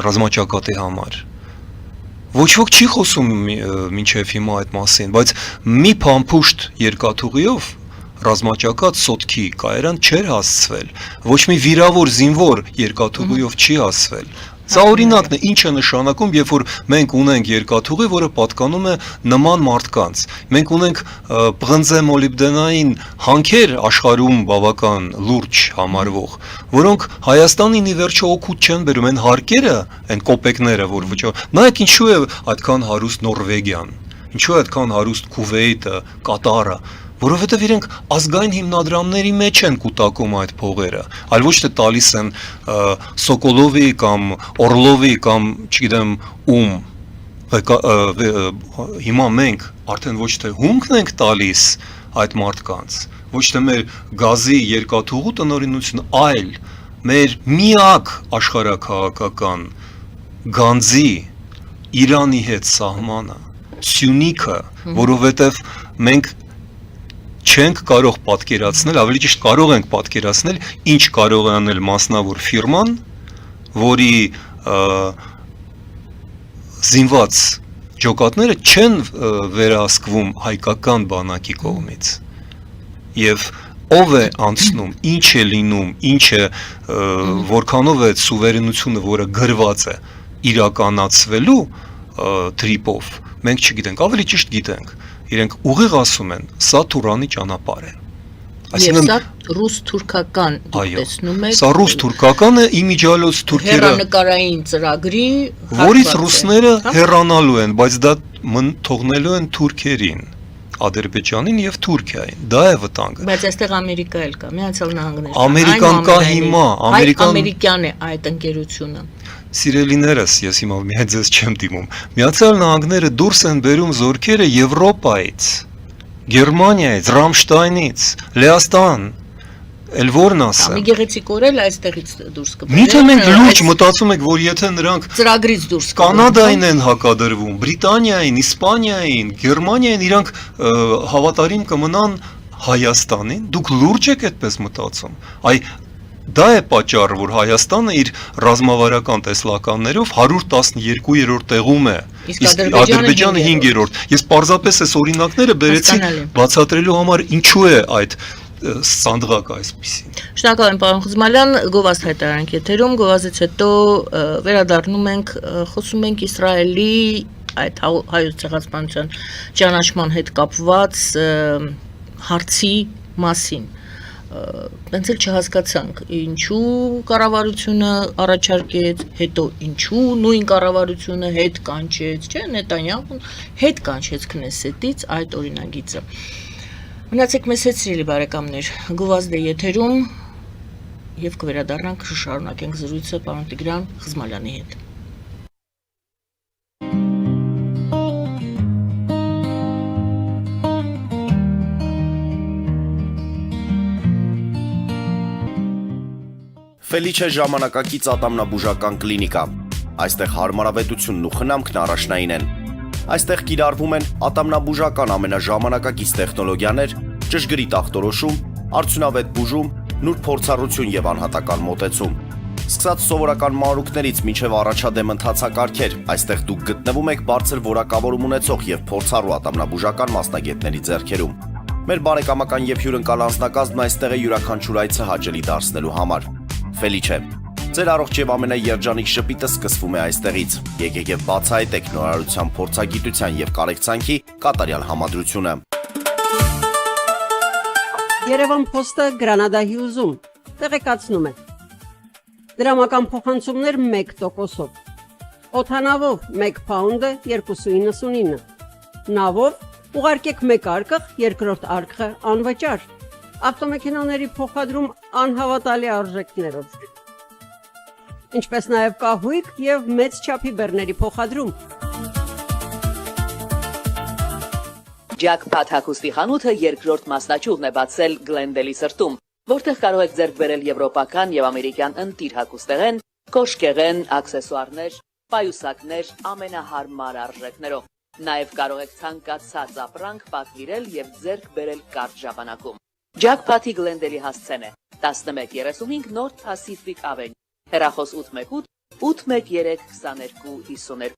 ռազմաճակատի համար։ Ոչ ոք չի խոսում մինչև հիմա այդ մասին, բայց մի փամփուշտ երկաթուղիով ռազմաճակատ սոտքի կայարան չէր հասցվել, ոչ մի վիրավոր զինվոր երկաթուղիով չի հասցվել։ Սա օրինակն է, ինչ է նշանակում, երբ որ մենք ունենք երկաթուղի, որը պատկանում է նման մարդկանց։ Մենք ունենք բնզեմոլիբդենային հանքեր աշխարհում բավական լուրջ համարվող, որոնք Հայաստանին ի վերջո օգուտ չեն բերում, այն հարկերը, այն կոպեկները, որ վճարում։ Նայեք ինչու է այդքան հարուստ Նորվեգիան, ինչու է այդքան հարուստ Քուվեյթը, Կատարը, որովհետև իրենք ազգային հիմնադրամների մեջ են կուտակում այդ փողերը, այլ ոչ թե տալիս են Սոկոլովի կամ Օրլովի կամ չգիտեմ ում, հիմա մենք արդեն ոչ թե հումքն ենք տալիս այդ մարդկանց, ոչ թե մեր գազի երկաթուղու տնօրինությունը, այլ մեր միակ աշխարհաքաղաքական գանձի Իրանի հետ սահմանը, Սյունիքը, որովհետև մենք չենք կարող պատկերացնել, ավելի ճիշտ կարող ենք պատկերացնել, ինչ կարող է անել մասնավոր ֆիրման, որի զինված ջոկատները չեն վերահսկվում հայկական բանակի կողմից։ Եվ ով է անցնում, ինչ է լինում, ինչ է, որքանով է սուվերենությունը, որը գրված է իրականացվելու թրիպով, մենք չգիտենք, ավելի ճիշտ գիտենք։ Իրենք ուղիղ ասում են, սա Թուրանի ճանապարհ է։ Եվ սա ռուս-թուրքական դուք տեսնում եք։ Սա ռուս-թուրքական է, իմիջիալոց թուրքերը հեռանկարային ծրագրի, որից ռուսները հեռանալու են, բայց դա թողնելու են թուրքերին, Ադրբեջանին եւ Թուրքիային։ Դա է վտանգը։ Բայց այստեղ Ամերիկա էլ կա, Միացյալ Նահանգներ։ Ամերիկան կա հիմա, ամերիկյան է այդ ընկերությունը։ Սիրելիներս, ես հիմա միայն ձեզ չեմ դիմում։ Միացյալ Նահանգները դուրս են բերում զորքերը Եվրոպայից, Գերմանիայից, Ռամշտայնից, Լեհաստան, էլ որն ասեմ։ Մի գեղեցիկ օր էլ այստեղից դուրս կբերեն։ Միթե մենք լուրջ մտածում եք, որ եթե նրանք ծրագրից դուրս Կանադային են հակադրվում, Բրիտանիային, Իսպանիային, Գերմանիային, իրանք հավատարիմ կմնան Հայաստանին, դուք լուրջ եք այդպես մտածում։ Այ դա է պատճառը, որ Հայաստանը իր ռազմավարական տեսլականներով 112-րդ տեղում է, իսկ Ադրբեջանը 5-րդ։ Ես պարզապես այս օրինակները բերեցի բացատրելու համար, ինչու է այդ սանդղակը այսպիսին։ Շնորհակալ եմ պարոն Խզմալյան, գովազդ հայտարարենք եթերում, գովազդից հետո վերադառնում ենք, խոսում ենք Իսրայելի այդ հայոց ցեղասպանության ճանաչման հետ կապված հարցի մասին։ Մենք էլ չհասկացանք, ինչու կառավարությունը առաջարկեց, հետո ինչու նույն կառավարությունը հետ կանչեց, չէ՞, Նետանյահուն հետ կանչեց Քնեսետից այդ օրինագիծը։ Մնացեք մեզ հետ, սիրելի բարեկամներ, գովազդ է եթերում եւ կվերադառնանք, շարունակենք զրույցը պարոն Տիգրան Խզմալյանի հետ։ Ֆելիչե ժամանակակից ատամնաբուժական կլինիկա։ Այստեղ հարմարավետությունն ու խնամքն առաջնային են։ Այստեղ կիրառվում են ատամնաբուժական ամենաժամանակակից տեխնոլոգիաներ, ճշգրիտ ախտորոշում, արդյունավետ բուժում, նուրբ փորձառություն եւ անհատական մոտեցում։ Սկսած սովորական մանրուքներից մինչև առաջադեմ ընթացակարգեր, այստեղ դուք գտնվում եք բարձր որակավորում ունեցող եւ փորձառու ատամնաբուժական մասնագետների ձեռքերում։ Մեր բարեկամական եւ հյուրընկալ անձնակազմն այստեղ է յուրաքանչյուր այցը հաճելի դարձնելու համար։ Ֆելիչե, ձեր առողջ եւ ամենաերջանիկ շպիտը սկսվում է այստեղից։ Եկեք եւ բացահայտեք նորարարության, փորձագիտության եւ կարեկցանքի կատարյալ համադրությունը։ Երևան Փոստը Գրանադայի ուզում տեղեկացնում է։ Դրամական փոխանցումներ 1%-ով։ Օդանավով 1 պաունդը 2.99։ Նավով ուղարկեք 1 արկղ, երկրորդ արկղը անվճար։ Ավտոմեքենաների փոխադրում անհավատալի արժեքներով։ Ինչպես նաև կահույք եւ մեծ չափի բեռների փոխադրում։ Jackpot հագուստի խանութը երկրորդ մասնաճյուղն է բացել Գլենդելի սրտում, որտեղ կարող եք ձեռք բերել եվրոպական եւ ամերիկյան ընտիր հագուստեղեն, կոշկեղեն, աքսեսուարներ, պայուսակներ ամենահարմար արժեքներով։ Նաեւ կարող եք ցանկացած ապրանք պատվիրել եւ ձեռք բերել կարճ ժամանակում։ Jackpot-ի Գլենդելի հասցեն է 1135 North Pacific Avenue, հեռախոս 818 813 2252։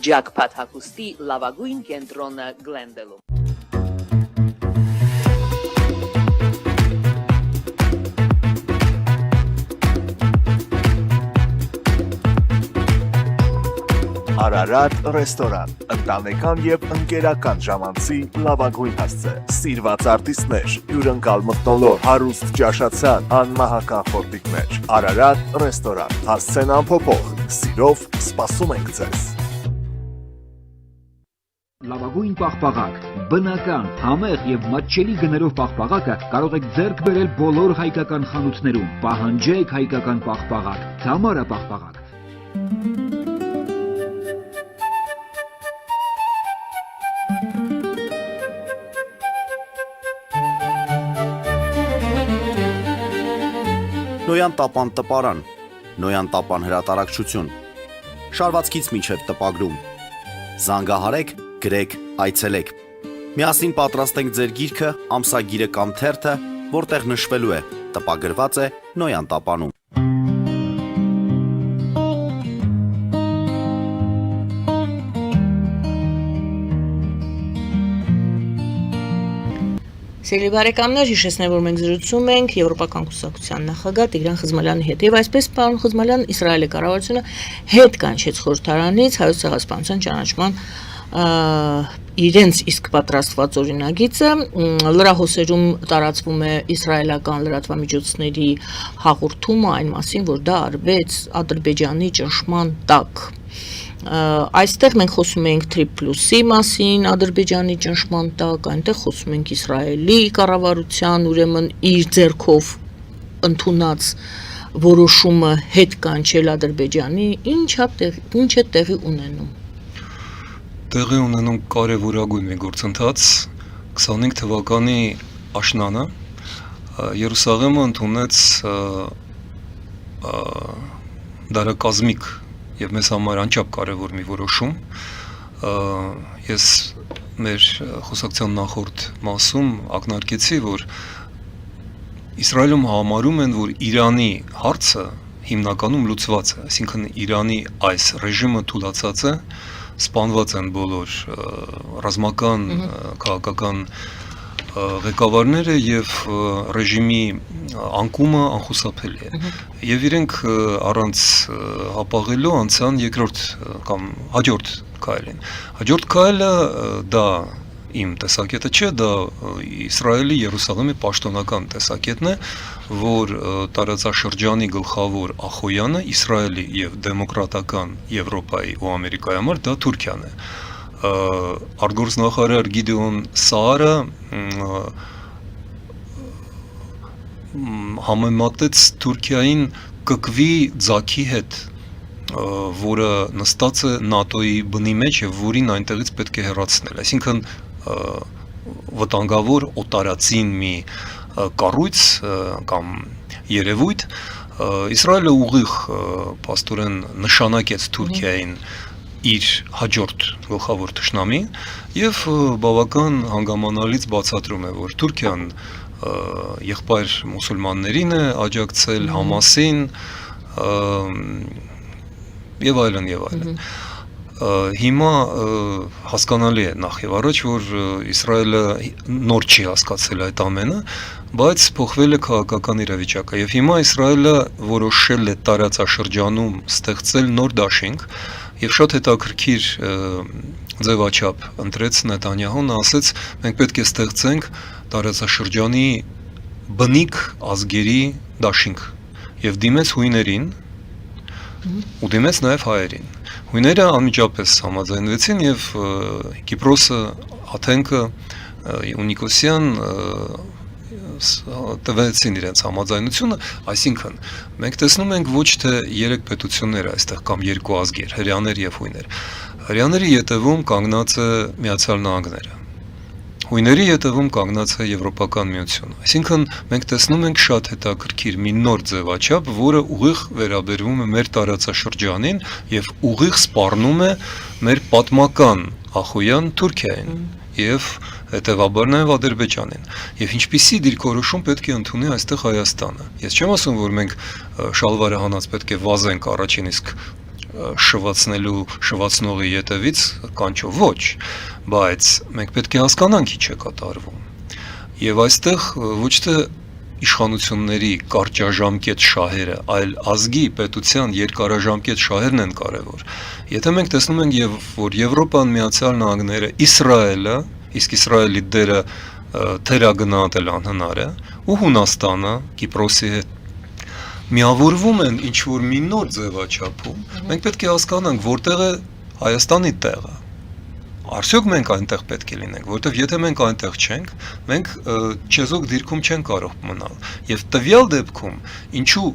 Jackpot հագուստի լավագույն կենտրոնը Գլենդելում։ Արարատ ռեստորան, ընտանեկան եւ ընկերական ժամանցի լավագույն հասցե, սիրված արտիստներ, հյուրընկալ մթնոլորտ, հարուստ ճաշացան, անմահական խորտիկներ, Արարատ ռեստորան, հասցեն անփոփոխ, սիրով սպասում ենք ձեզ։ Լավագույն պաղպաղակ, բնական, համեղ եւ մատչելի գներով պաղպաղակը կարող եք ձեռք բերել բոլոր հայկական խանութներում։ Պահանջեք հայկական պաղպաղակ, Թամարա պաղպաղակ։ Նոյան տապան տպարան, Նոյան տապան հրատարակչություն, շարվածքից մինչև տպագրում, զանգահարեք, գրեք, այցելեք, միասին պատրաստենք ձեր գիրքը, ամսագիրը կամ թերթը, որտեղ նշվելու է, տպագրված է Նոյան տապանում։ Սիրելի բարեկամներ, հիշեցնեմ, որ մենք զրուցում ենք Եվրոպական կուսակցության նախագահ Տիգրան Խզմալյանի հետ։ Եվ այսպես, պարոն Խզմալյան, Իսրայելի կառավարությունը հետ կանչեց խորհրդարանից հայոց ցեղասպանության ճանաչման իրենց իսկ պատրաստված օրինագիծը, լրահոսերում տարածվում է իսրայելական լրատվամիջոցների հաղորդումը այն մասին, որ դա արվեց Ադրբեջանի ճնշման տակ։ Այստեղ մենք խոսում ենք 3+-ի մասին, Ադրբեջանի ճնշման տակ, այնտեղ խոսում ենք Իսրայելի կառավարության, ուրեմն իր ձեռքով ընդունած որոշումը հետ կանչել Ադրբեջանի, ինչ է տեղի ունենում։ Տեղի ունենում կարևորագույն մի գործընթաց 25 թվականի աշնանը Երուսաղեմը ընդունեց դարակազմիկ եւ մեզ համար անչափ կարևոր մի որոշում։ Ես մեր խոսակցության նախորդ մասում ակնարկեցի, որ Իսրայելում համարում են, որ Իրանի հարցը հիմնականում լուծված է, այսինքն Իրանի այս ռեժիմը թուլացած է, սպանված են բոլոր ռազմական, քաղաքական ղեկավարները եւ ռեժիմի անկումը անխուսափելի է։ Եվ իրենք առանց հապաղելու անցան երկրորդ կամ հաջորդ քայլին։ Հաջորդ քայլը դա իմ տեսակետը չէ, դա Իսրայելի Երուսաղեմի պաշտոնական տեսակետն է, որ տարածաշրջանի գլխավոր ախոյանը Իսրայելի եւ դեմոկրատական Եվրոպայի ու Ամերիկայի համար դա Թուրքիան է։ Արտգործնախարար Գիդեոն Սաարը համեմատեց Թուրքիային կկվի ձագի հետ, որը նստած է ՆԱՏՕ-ի բնի մեջ եւ որին այնտեղից պետք է հեռացնել։ Այսինքն վտանգավոր օտարածին մի կառույց կամ երևույթ Իսրայելը ուղիղ փաստորեն նշանակեց Թուրքիային իր հաջորդ գլխավոր թշնամի եւ բավական հանգամանալից բացատրում է, որ Թուրքիան եղբայր մուսուլմաններին է աջակցել, Համասին, եւ այլն եւ այլն։ Հիմա հասկանալի է նախ եւ առաջ, որ Իսրայելը նոր չի հասկացել այդ ամենը, բայց փոխվել է քաղաքական իրավիճակը եւ հիմա Իսրայելը որոշել է տարածաշրջանում ստեղծել նոր դաշինք եւ շատ հետաքրքիր ձևաչափ ընտրեց Նեթանյահուն, ասեց մենք պետք է ստեղծենք տարածաշրջանի բնիկ ազգերի դաշինք եւ դիմեց հույներին ու դիմեց նաեւ հայերին։ Հույները անմիջապես համաձայնվեցին եւ Կիպրոսը, Աթենքը ու Նիկոսիան տվեցին իրենց համաձայնությունը, այսինքն մենք տեսնում ենք ոչ թե 3 պետություններ այստեղ կամ 2 ազգեր, հրեաներ եւ հույներ։ Հրեաների ետևում կանգնած է Միացյալ Նահանգները։ Հույների ետևում կանգնած է Եվրոպական միությունը։ Այսինքն մենք տեսնում ենք շատ հետաքրքիր մի նոր ձևաչափ, որը ուղիղ վերաբերվում է մեր տարածաշրջանին եւ ուղիղ սպառնում է մեր պատմական ախոյան Թուրքիային եւ հետեւաբար նաեւ Ադրբեջանին։ Եւ ինչպիսի դիրքորոշում պետք է ընդունի այստեղ Հայաստանը։ Ես չեմ ասում, որ մենք շալվարը հանած պետք է վազենք առաջին իսկ շվացնողի ետևից կանչով ոչ, բայց մենք պետք է հասկանանք ինչ է կատարվում։ Եվ այստեղ ոչ թե իշխանությունների կարճաժամկետ շահերը, այլ ազգի, պետության երկարաժամկետ շահերն են կարևոր։ Եթե մենք տեսնում ենք, որ Եվրոպան, Միացյալ Նահանգները, Իսրայելը, իսկ Իսրայելի դերը թերագնահատել անհնար է, ու Հունաստանը, Կիպրոսի հետ միավորվում են ինչ-որ մի նոր ձևաչափում, մենք պետք է հասկանանք, որտեղ է Հայաստանի տեղը։ Արդյոք մենք այնտեղ պետք է լինենք, որտեղ եթե մենք այնտեղ չենք, մենք չեզոք դիրքում չենք կարող մնալ։ Եվ տվյալ դեպքում, ինչու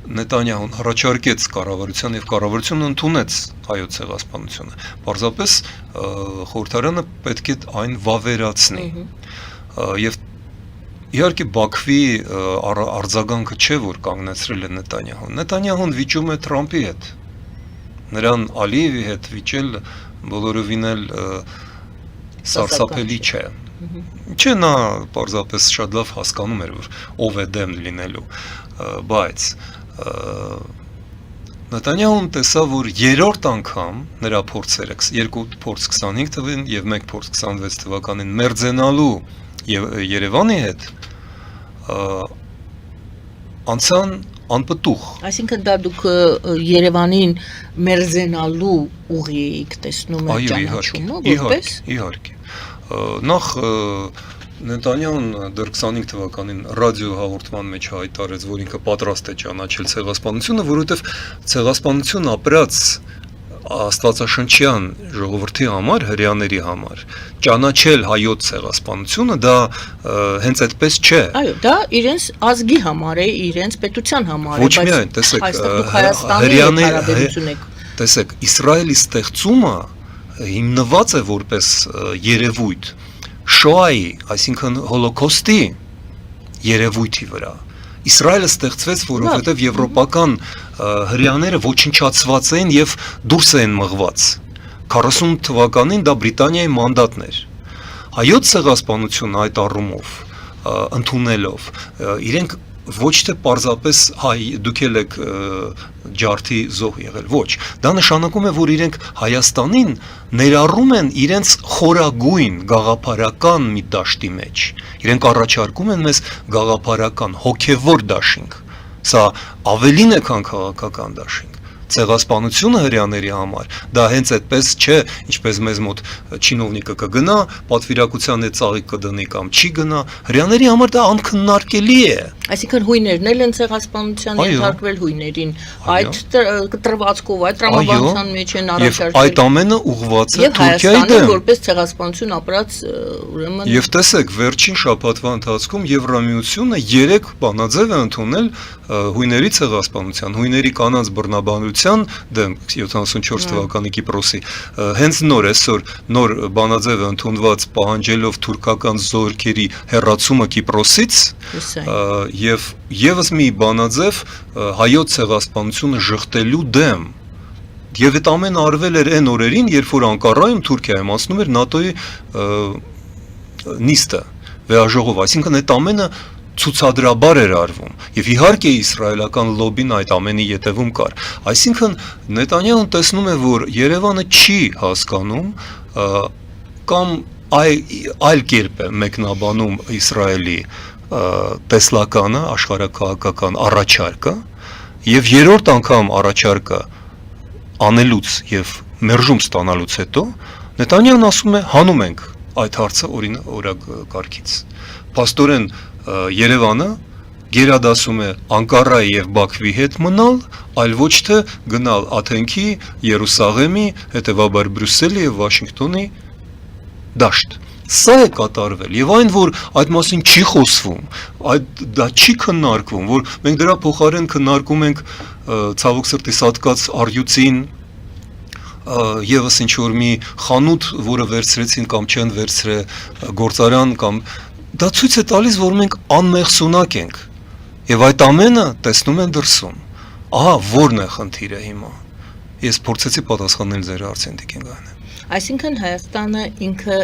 Նեթանյահուն հռչարկեց կառավարության եւ կառավարությունը ընդունեց հայոց ցեղասպանությունը, պարզապես խորհրդարանը պետք է այն վավերացնի։ Եվ իհարկե Բաքվի արձագանքը չէ, որ կանգնեցրել է Նեթանյահուն։ Նեթանյահուն վիճում է Թրամփի հետ։ Նրան Ալիևի հետ վիճել բոլորովին էլ սարսափելի չէ։ Չէ, նա պարզապես շատ լավ հասկանում էր, որ ով է դեմ լինելու, բայց Նեթանյահուն տեսավ, որ երրորդ անգամ նրա փորձերը 2 փորձ 25 թվականին եւ 1 փորձ 26 թվականին մերձենալու Երևանի հետ անցան անպտուղ։ Այսինքն դա դուք Երևանին մերձենալու ուղի եք տեսնում եք ճանաչումը որպես։ Իհարկե։ Նախ Նեթանյահուն դեռ 25 թվականին ռադիո հաղորդման մեջ հայտարարեց, որ ինքը պատրաստ է ճանաչել ցեղասպանությունը, որովհետև ցեղասպանություն ապրած աստվածաշնչյան ժողովրդի համար, հրեաների համար ճանաչել հայոց ցեղասպանությունը դա հենց այդպես չէ։ Այո, դա իրենց ազգի համար է, իրենց պետության համար է, ոչ միայն, տեսեք, Իսրայելի ստեղծումը հիմնված է որպես երևույթ Շոայի, այսինքն հոլոկոստի երևույթի վրա։ Իսրայելը ստեղծվեց, որովհետև եվրոպական հրեաները ոչնչացված էին եւ դուրս էին մղված։ 40 թվականին դա Բրիտանիայի մանդատն էր։ Հայոց ցեղասպանությունը այդ առումով ընդունելով իրենք ոչ թե պարզապես հայ դուք եք ջարդի զոհ եղել, ոչ, դա նշանակում է, որ իրենք Հայաստանին ներառում են իրենց խորագույն գաղափարական մի դաշտի մեջ, իրենք առաջարկում են մեզ գաղափարական հոգևոր դաշինք, սա ավելին է, քան քաղաքական դաշինք, ցեղասպանությունը հրեաների համար, դա հենց այդպես չէ, ինչպես մեզ մոտ չինովնիկը կգնա, պատվիրակության հետ ծաղիկ կդնի կամ չի գնա, հրեաների համար դա անքննարկելի է։ Այսինքն հույներն էլ են ցեղասպանության ենթարկվել հույներին, այդ տրվածքով, այդ տրամաբանության մեջ են առաջարկել։ Եվ այդ ամենը ուղղված է Թուրքիայի դեմ։ Որպես ցեղասպանություն ապրած ուրեմն։ Եվ տեսեք, վերջին շաբաթվա ընթացքում Եվրամիությունը 3 բանաձև է ընդունել հույների ցեղասպանության, հույների կանանց բռնաբանության դեմ 74 թվականի Կիպրոսի հենց նոր այսօր նոր բանաձև է ընդունված պահանջելով թուրքական զորքերի հեռացումը Կիպրոսից եւ եւս մի բանաձև հայոց ցեղասպանությունը ժխտելու դեմ։ Եվ այդ ամենը արվել էր այն օրերին, երբ որ Անկարայում Թուրքիայում անցնում էր ՆԱՏՕ-ի նիստը, վեաժողով, այսինքն այդ ամենը ցուցադրաբար էր արվում եւ իհարկե իսրայելական լոբին այդ ամենի ետևում կար այսինքն Նետանյահուն տեսնում է որ Երևանը չի հասկանում կամ այլ կերպ է մեկնաբանում Իսրայելի տեսլականը աշխարհակահաղական առաջարկը եւ երրորդ անգամ առաջարկը անելուց եւ մերժում ստանալուց հետո Նետանյահուն ասում է հանում ենք այդ հարցը օրակարգից Պաստորեն Երևանը գերադասում է Անկարայի եւ Բաքվի հետ մնալ, այլ ոչ թե գնալ Աթենքի, Երուսաղեմի, հետեւաբար Բրյուսելի եւ Վաշինգտոնի դաշտ։ Սա է կատարվել եւ այն որ այդ մասին չի խոսվում, դա չի քննարկվում, որ մենք դրա փոխարեն քննարկում ենք ցավոք սրտի սատկած առյուծին եւս ինչ որ մի խանութ, որը վերցրեցին կամ չեն վերցրել գործարան կամ դա ցույց է տալիս, որ մենք անմեղսունակ ենք եւ այդ ամենը տեսնում են դրսում։ Ահա որն է խնդիրը հիմա։ Ես փորձեցի պատասխանել ձեր հարցին Տիկին Այսինքն Հայաստանը ինքը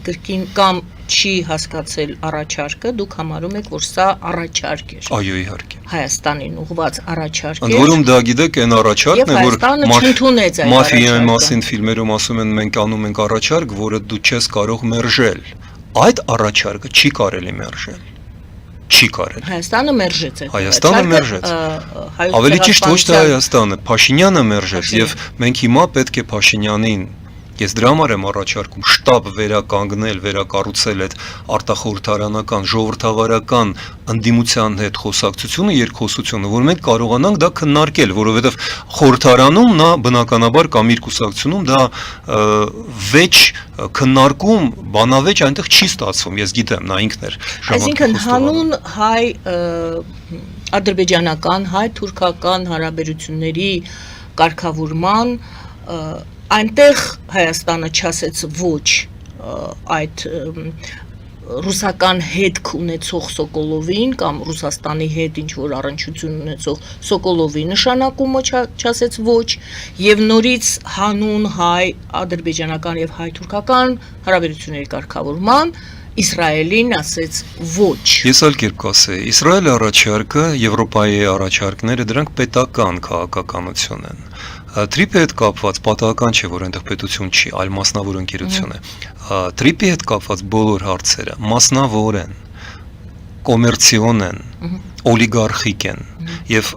գրքին կամ չի հասկացել առաջարկը, դուք համարում եք, որ սա առաջարկ էր։ Այո, իհարկե։ Հայաստանին ուղղված առաջարկ էր։ Ընդ որում դա գիտեք, այն առաջարկն է, որ մաֆիայի մասին ֆիլմերում ասում են մենք անում ենք առաջարկ, որը դու չես կարող մերժել։ Այդ առաջարկը չի կարելի մերժել։ Չի կարել։ Հայաստանը մերժեց այդ։ Հայաստանը մերժեց։ Ավելի ճիշտ ոչ թե Հայաստանը, Փաշինյանը մերժեց եւ մենք հիմա պետք է Փաշինյանին Ես դրա համար եմ առաջարկում շտաբ վերականգնել, վերակառուցել այդ արտախորհրդարանական, ժողովրդավարական ընդդիմության հետ խոսակցությունը, երկխոսությունը, որ մենք կարողանանք դա քննարկել, որովհետև խորհրդարանում նա բնականաբար կամ իր կուսակցությունում դա վեճ քննարկում, բանավեճ այնտեղ չի ստացվում, ես գիտեմ, նա ինքն էր Այսինքն հանուն հայ ադրբեջանական, հայ-թուրքական հարաբերությունների կարգավորման այնտեղ Հայաստանը չասեց ոչ այդ ռուսական հետք ունեցող Սոկոլովին կամ Ռուսաստանի հետ ինչ որ առնչություն ունեցող Սոկոլովի նշանակումը չասեց ոչ եւ նորից հանուն հայ ադրբեջանական եւ հայ-թուրքական հարաբերությունների կարգավորման Իսրայելին ասեց ոչ։ Ես այլ կերպ կասեի, Իսրայելի առաջարկը, Եվրոպայի առաջարկները դրանք պետական քաղաքականություն են։ Տրիպի հետ կապված պատահական չէ, որ այնտեղ պետություն չի, այլ մասնավոր ընկերություն է։ Տրիպի հետ կապված բոլոր հարցերը մասնավոր են, կոմերցիոն են, օլիգարխիկ են, եւ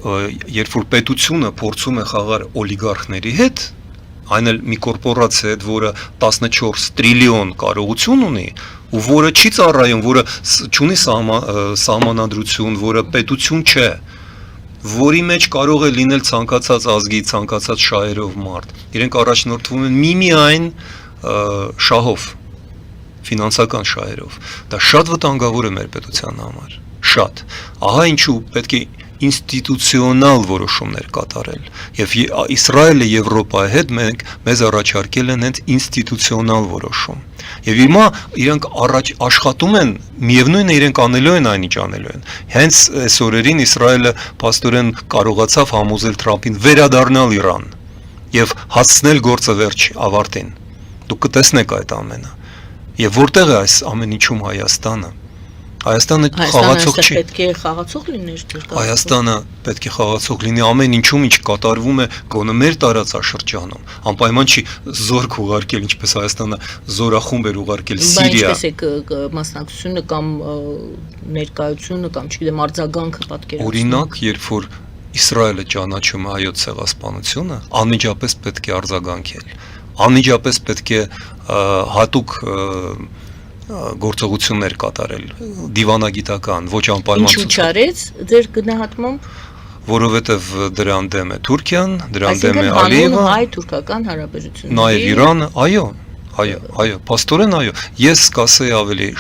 երբ որ պետությունը փորձում է խաղալ օլիգարխների հետ, այն էլ մի կորպորացիա հետ, որը 14 տրիլիոն կարողություն ունի, ու որը չի ծառայում, որը չունի սահմանադրություն, որը պետություն չէ, որի մեջ կարող է լինել ցանկացած ազգի, ցանկացած շահերով մարդ։ Իրենք առաջնորդվում են միմիայն շահով, ֆինանսական շահերով։ Դա շատ վտանգավոր է մեր պետության համար, շատ։ Ահա ինչու պետք է ինստիտուցիոնալ որոշումներ կատարել։ Եվ Իսրայելը Եվրոպայի հետ մեզ առաջարկել են հենց ինստիտուցիոնալ որոշում։ Եվ հիմա իրենք աշխատում են, միևնույն է իրենք անելու են այնինչ անելու են։ Հենց այս օրերին Իսրայելը փաստորեն կարողացավ համոզել Թրամփին վերադառնալ Իրան եւ հասցնել գործը վերջ ավարտին։ Դուք կտեսնեք այդ ամենը։ Եվ որտեղ է այս ամեն ինչում Հայաստանը։ Հայաստանը խաղացող չի։ Պետք է խաղացող լիներ դեռ։ Հայաստանը պետք է խաղացող լինի ամեն ինչում, ինչ կատարվում է գոնե մեր տարածաշրջանում։ Անպայման չի զորք ուղարկել, ինչպես Հայաստանը զորախումբ էր ուղարկել Սիրիա։ Ինչպես է մասնակցությունը կամ ներկայությունը կամ չգիտեմ արձագանքը պատկերացնում։ Օրինակ, երբ որ Իսրայելը ճանաչում է հայոց ցեղասպանությունը, անմիջապես պետք է արձագանքել։ Անմիջապես պետք է հատուկ գործողություններ կատարել, դիվանագիտական, ոչ անպայման Ինչու չարեց ձեր գնահատմամբ, որովհետև դրան դեմ է Թուրքիան, դրան դեմ է Ալիևը, հայ-թուրքական հարաբերությունները, նաև Իրանը, այո, փաստորեն այո։ Ես կասեի ավելի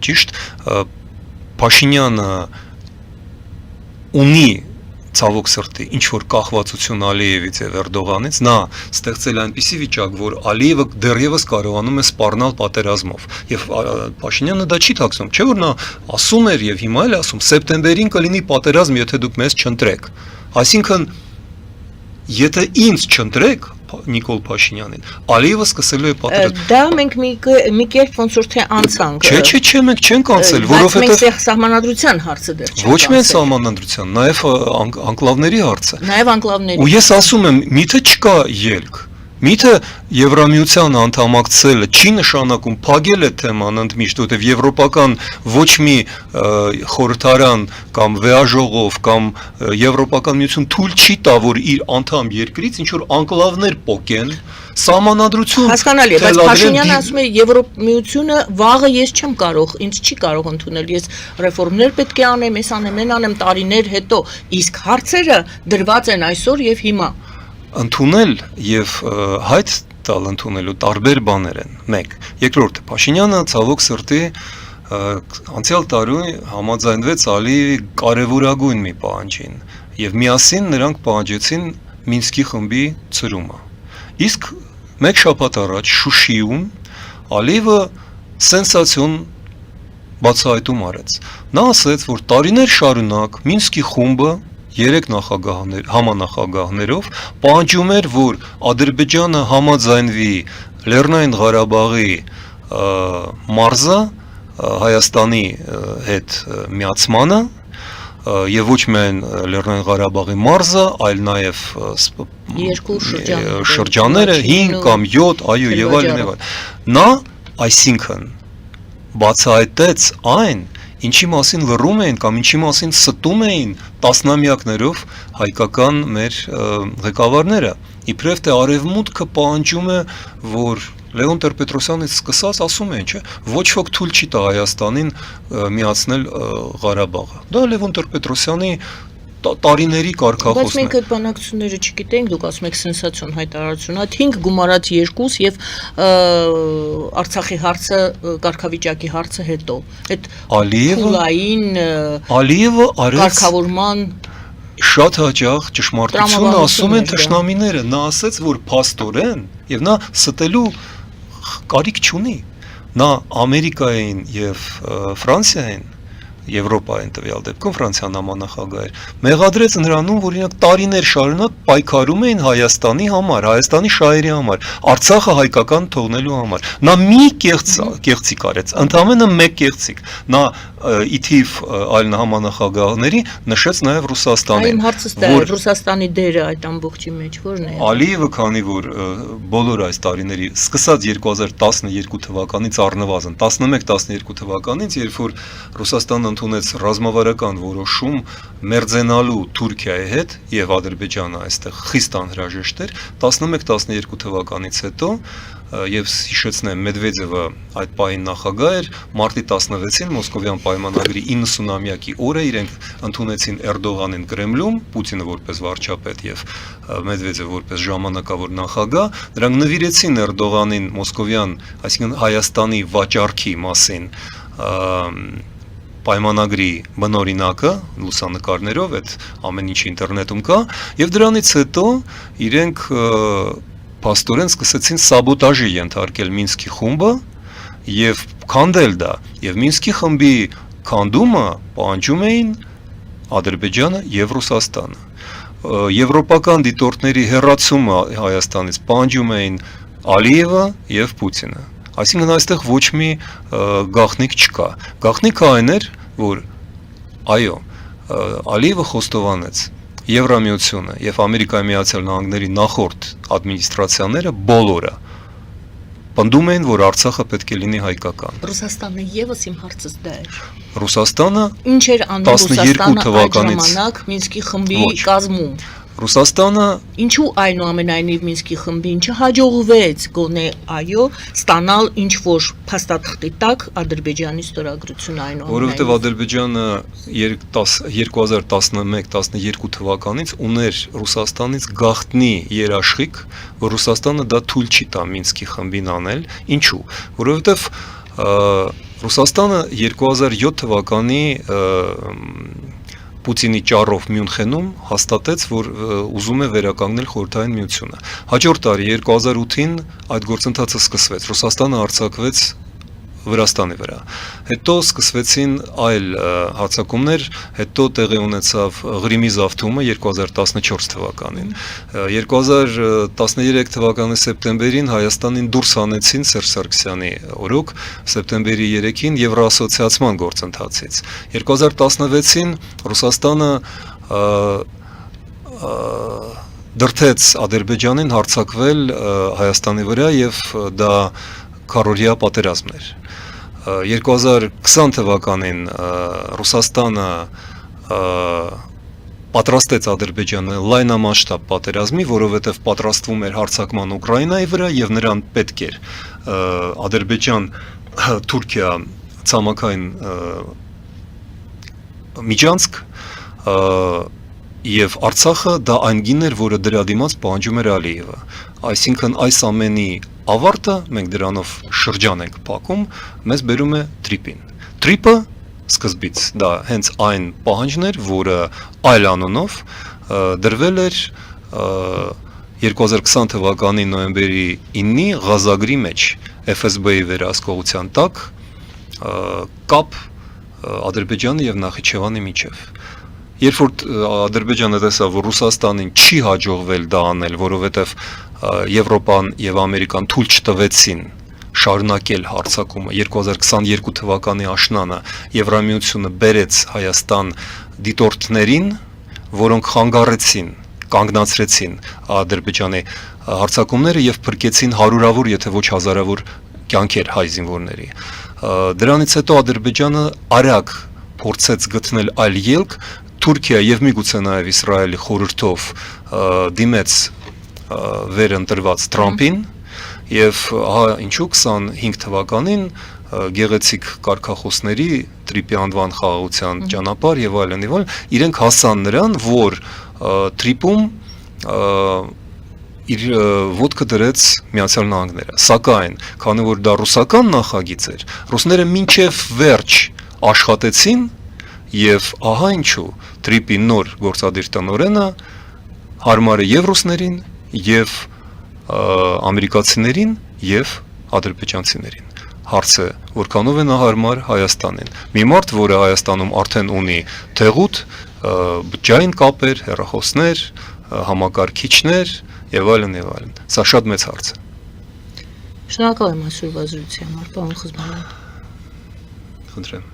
ճիշտ, Փաշինյանը ունի ցավոք սրտի ինչ որ կախվածություն Ալիևից եւ Էրդողանից, նա ստեղծել այնպիսի վիճակ, որ Ալիևը դեռևս կարողանում է սպառնալ պատերազմով եւ Փաշինյանը դա չի թաքցնում, չէ՞ որ նա ասում էր եւ հիմա էլ ասում սեպտեմբերին կլինի պատերազմ, եթե դուք մեզ չընտրեք։ Այսինքն եթե ինձ չընտրեք, Նիկոլ Փաշինյանին։ Ալիևը սկսելու է պատերազմ։ Դա մենք մի կերպ ոնց որ թե անցանք։ Չէ, մենք չենք անցել, որովհետեւ մենք սահմանադրության հարցը դեռ չենք։ Ոչ միայն սահմանադրության, նաև անկլավների հարցը։ Նաև անկլավների։ Ու ես ասում եմ, միթե չկա ելք։ Միթե Եվրամիության անդամակցելը չի նշանակում փակել է թեման ընդմիշտ, որտեղ եվրոպական ոչ մի խորհրդարան կամ վեաժողով կամ Եվրոպական միություն թույլ չի տա, որ իր անդամ երկրից ինչ որ անկլավներ պոկեն, սահմանադրություն։ Հասկանալի է, բայց Փաշինյանը ասում է Եվրոմիությունը վաղը ես չեմ կարող, ինձ չի կարող ընդունել, ես ռեֆորմներ պետք է անեմ, ես անեմ, այն անեմ տարիներ հետո, իսկ հարցերը դրված են այսօր եւ հիմա։ Ընդունել եւ հայտ տալ ընդունելու տարբեր բաներ են։ Մեկ, երկրորդ, Փաշինյանը ցավոք սրտի անցյալ տարի համաձայնվեց Ալիևի կարևորագույն մի պահանջին եւ միասին նրանք պահանջեցին Մինսկի խմբի ծրումը։ Իսկ մեկ շաբաթ առաջ Շուշիում Ալիևը սենսացիոն բացահայտում արեց։ Նա ասաց, որ տարիներ շարունակ Մինսկի խումբը 3 համանախագահներով պահանջում էր, որ Ադրբեջանը համաձայնվի Լեռնային Ղարաբաղի մարզը Հայաստանի հետ միացմանը եւ ոչ միայն Լեռնային Ղարաբաղի մարզը, այլ նաեւ երկու շրջանները 5 կամ 7, այո, եւ այլն։ Նա, այսինքն, բացահայտեց այն, ինչի մասին լռում էին կամ ինչի մասին ստում էին տասնամյակներով հայկական մեր ղեկավարները։ Իբրև թե արևմուտքը պահանջում է, որ Լևոն Տեր-Պետրոսյանից սկսած ասում են, չէ, ոչ ոք թույլ չի տա Հայաստանին միացնել Ղարաբաղը։ Դա Լևոն Տեր-Պետրոսյանի տարիների կարգախոսն է։ Բայց մենք այդ բանակցությունները չգիտենք, դուք ասում եք սենսացիոն հայտարարություն, այդ 5 գումարած 2 եւ Արցախի հարցը կարգավիճակի հարցը հետո։ Այդ Ալիևը արեց կարգավորման շատ հաճախ ճշմարտությունը ասում են թշնամիները, նա ասաց, որ փաստորեն եւ նա ստելու կարիք չունի։ Նա Ամերիկային եւ Ֆրանսիային Եվրոպային տվյալ դեպքում Ֆրանսիան համանախագահ էր, մեղադրեց նրանում, որ իրենք տարիներ շարունակ պայքարում էին Հայաստանի համար, Հայաստանի շահերի համար, Արցախը հայկական թողնելու համար։ Նա մի կեղծիկ արեց, ընդամենը մեկ կեղծիկ։ Նա իթիվ այլ համանախագահների նշեց նաև Ռուսաստանին։ Այմ հարցը դա է, Ռուսաստանի դերը այդ ամբողջի մեջ ո՞րն է։ Ալիևը, քանի որ բոլոր այս տարիների, սկսած 2012 թվականից առնվազն 11-12 թվականից, երբ որ Ռուսաստանը ընդունեց ռազմավարական որոշում մերձենալու Թուրքիայի հետ եւ Ադրբեջանը այստեղ խիստ անհրաժեշտ էր, 11-12 թվականից հետո եւ հիշեցնեմ Մեդվեդևը այդ պահին նախագահ էր, մարտի 16-ին Մոսկովյան պայմանագրի 90-ամյակի օրը իրենք ընդունեցին Էրդողանին Կրեմլում, Պուտինը որպես վարչապետ եւ Մեդվեդևը որպես ժամանակավոր նախագահ, նրանք նվիրեցին Էրդողանին Մոսկովյան, այսինքն Հայաստանի վաճառքի մասին պայմանագրի բնօրինակը լուսանկարներով, այդ ամեն ինչ ինտերնետում կա, եւ դրանից հետո իրենք փաստորեն սկսեցին սաբոտաժի ենթարկել Մինսկի խումբը եւ քանդել դա, եւ Մինսկի խմբի քանդումը պահանջում էին Ադրբեջանը եւ Ռուսաստանը։ Եվրոպական դիտորդների հեռացումը Հայաստանից պահանջում էին Ալիևը եւ Պուտինը։ Այսինքն այստեղ ոչ մի գաղտնիք չկա։ Գաղտնիքը այն էր, որ այո, Ալիևը խոստովանեց Եվրամիությունը եւ Ամերիկայի Միացյալ Նահանգների նախորդ ադմինիստրացիաները բոլորը պնդում էին, որ Արցախը պետք է լինի հայկական։ Ռուսաստանը եւս իմ հարցս դա էր։ Ռուսաստանը ինչ էր անում Ռուսաստանը այդ ժամանակ Մինսկի խմբի կազմում։ Ռուսաստանը ինչու այնուամենայնիվ Մինսկի խմբին չհաջողվեց գոնե այո ստանալ ինչ որ փաստաթղթի տակ Ադրբեջանի ստորագրությունը այնուամենայնիվ։ Որովհետև Ադրբեջանը 2011-12 թվականից ուներ Ռուսաստանից գաղտնի երաշխիք, որ Ռուսաստանը դա թույլ չի տա Մինսկի խմբին անել։ Ինչու՞։ Որովհետև Ռուսաստանը 2007 թվականի Պուտինի ճառով Մյունխենում հաստատեց, որ ուզում է վերականգնել Խորհրդային Միությունը։ Հաջորդ տարի 2008-ին այդ գործընթացը սկսվեց։ Ռուսաստանը արձակվեց Վրաստանի վրա։ Հետո սկսվեցին այլ հարձակումներ, հետո տեղի ունեցավ Ղրիմի զավթումը 2014 թվականին։ 2013 թվականի սեպտեմբերին Հայաստանին դուրս հանեցին Սերժ Սարգսյանի օրոք, սեպտեմբերի 3-ին Եվրոասոցիացման գործընթացից։ 2016-ին Ռուսաստանը դրդեց Ադրբեջանին հարձակվել Հայաստանի վրա եւ դա քառօրյա պատերազմ էր։ 2020 թվականին Ռուսաստանը պատրաստեց Ադրբեջանը լայնամասշտաբ պատերազմի, որովհետև պատրաստվում էր հարձակման Ուկրաինայի վրա եւ նրան պետք էր Ադրբեջան-Թուրքիա ցամաքային միջանցք եւ Արցախը դա այն գին էր, որը դրա դիմաց պահանջում էր Ալիևը։ Այսինքն այս ամենի ավարտը մենք դրանով շրջան ենք փակում, մեզ բերում է Թրիպին։ Թրիպը սկզբից դա հենց այն պահանջն էր, որը այլ անունով դրվել էր 2020 թվականի նոյեմբերի 9-ի Ղազագրի մեջ FSB-ի վերահսկողության տակ կապ Ադրբեջանի եւ Նախիջևանի միջև։ Երբ որ Ադրբեջանը տեսավ, որ Ռուսաստանին չի հաջողվել դա անել, որովհետև Եվրոպան եւ Ամերիկան թույլ չտվեցին շարունակել հարձակումը 2022 թվականի աշնանը Եվրամիությունը բերեց Հայաստան դիտորդներին, որոնք խանգարեցին, կանգնացրեցին Ադրբեջանի հարձակումները եւ փրկեցին հարյուրավոր, եթե ոչ հազարավոր կյանքեր հայ զինվորների։ Դրանից հետո Ադրբեջանը արագ փորձեց գտնել այլ ելք, Թուրքիա եւ միգուցե նաեւ Իսրայելի խորհրդով դիմեց վերընտրված Թրամփին եւ ահա ինչու 25 թվականին գեղեցիկ կարգախոսների Թրիպի անվան խաղաղության ճանապարհ եւ այլն իրենք հասան նրան, որ Թրիպում իր ոտքը դրեց Միացյալ Նահանգները։ Սակայն, քանի որ դա ռուսական նախագիծ էր, ռուսները մինչև վերջ աշխատեցին եւ ահա ինչու Թրիպի նոր գործադիր տնօրենը հարմար է եւ ռուսներին, եւ ամերիկացիներին, եւ ադրբեջանցիներին։ Հարցը որքանով է նա հարմար Հայաստանին։ Մի մարդ, որը Հայաստանում արդեն ունի թեղուտ, բջջային կապեր, հեռախոսներ, համակարգիչներ եւ այլն եւ այլն։ Սա շատ մեծ հարց է։ Շնորհակալ եմ այսօրվա զրույցի համար, պարոն Խզմալյան։ Խնդրեմ։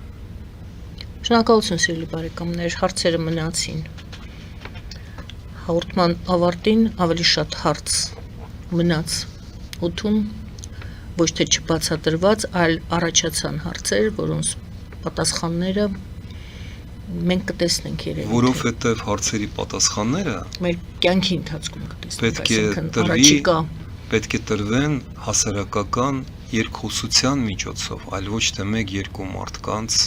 Շնորհակալություն, սիրելի բարեկամներ, հարցերը մնացին։ Հաղորդման ավարտին ավելի շատ հարց մնաց օդում, ոչ թե չբացատրված, այլ առաջացան հարցեր, որոնց պատասխանները մենք կտեսնենք երևի։ Որովհետև հարցերի պատասխանները մեր կյանքի ընթացքում պետք կտեսնենք, է տրվեն հասարակական երկխոսության միջոցով, այլ ոչ թե մեկ-երկու մարդկանց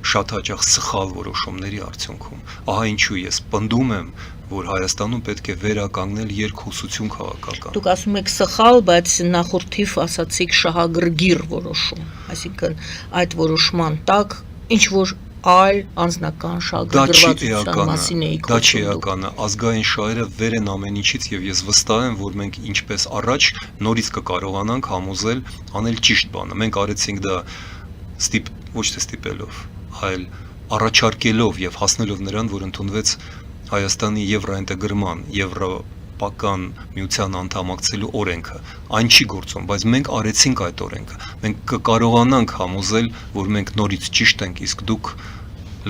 շատ հաճախ սխալ որոշումների արդյունքում։ Ահա ինչու ես պնդում եմ, որ Հայաստանում պետք է վերականգնել երկխոսություն քաղաքական։ Դուք ասում եք սխալ, բայց նախորդիվ ասացիք շահագրգիռ որոշում, այսինքն այդ որոշման տակ ինչ որ այլ անձնական շահագրգռվածության մասին էիք խոսում։ Դա չի էականը, ազգային շահերը վեր են ամեն ինչից եւ ես վստահ եմ, որ մենք ինչպես առաջ նորից կկարողանանք համոզել անել ճիշտ բանը։ Մենք արեցինք դա ոչ թե ստիպելով, այլ առաջարկելով եւ հասնելով նրան, որ ընդունվեց Հայաստանի եվրոինտեգրման, եվրոպական միության անդամակցելու օրենքը։ Այն չի գործում, բայց մենք արեցինք այդ օրենքը։ Մենք կկարողանանք համոզել, որ մենք նորից ճիշտ ենք, իսկ դուք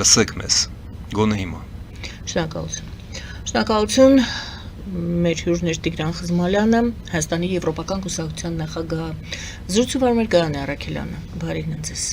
լսեք մեզ։ Գոնե հիմա։ Շնորհակալություն։ Շնորհակալություն մեր հյուրն էր Տիգրան Խզմալյանը, Հայաստանի Եվրոպական կուսակցության նախագահ։ Զրույցը վարում էր Գայանե Առաքելյանը։ Բարի նույնպես։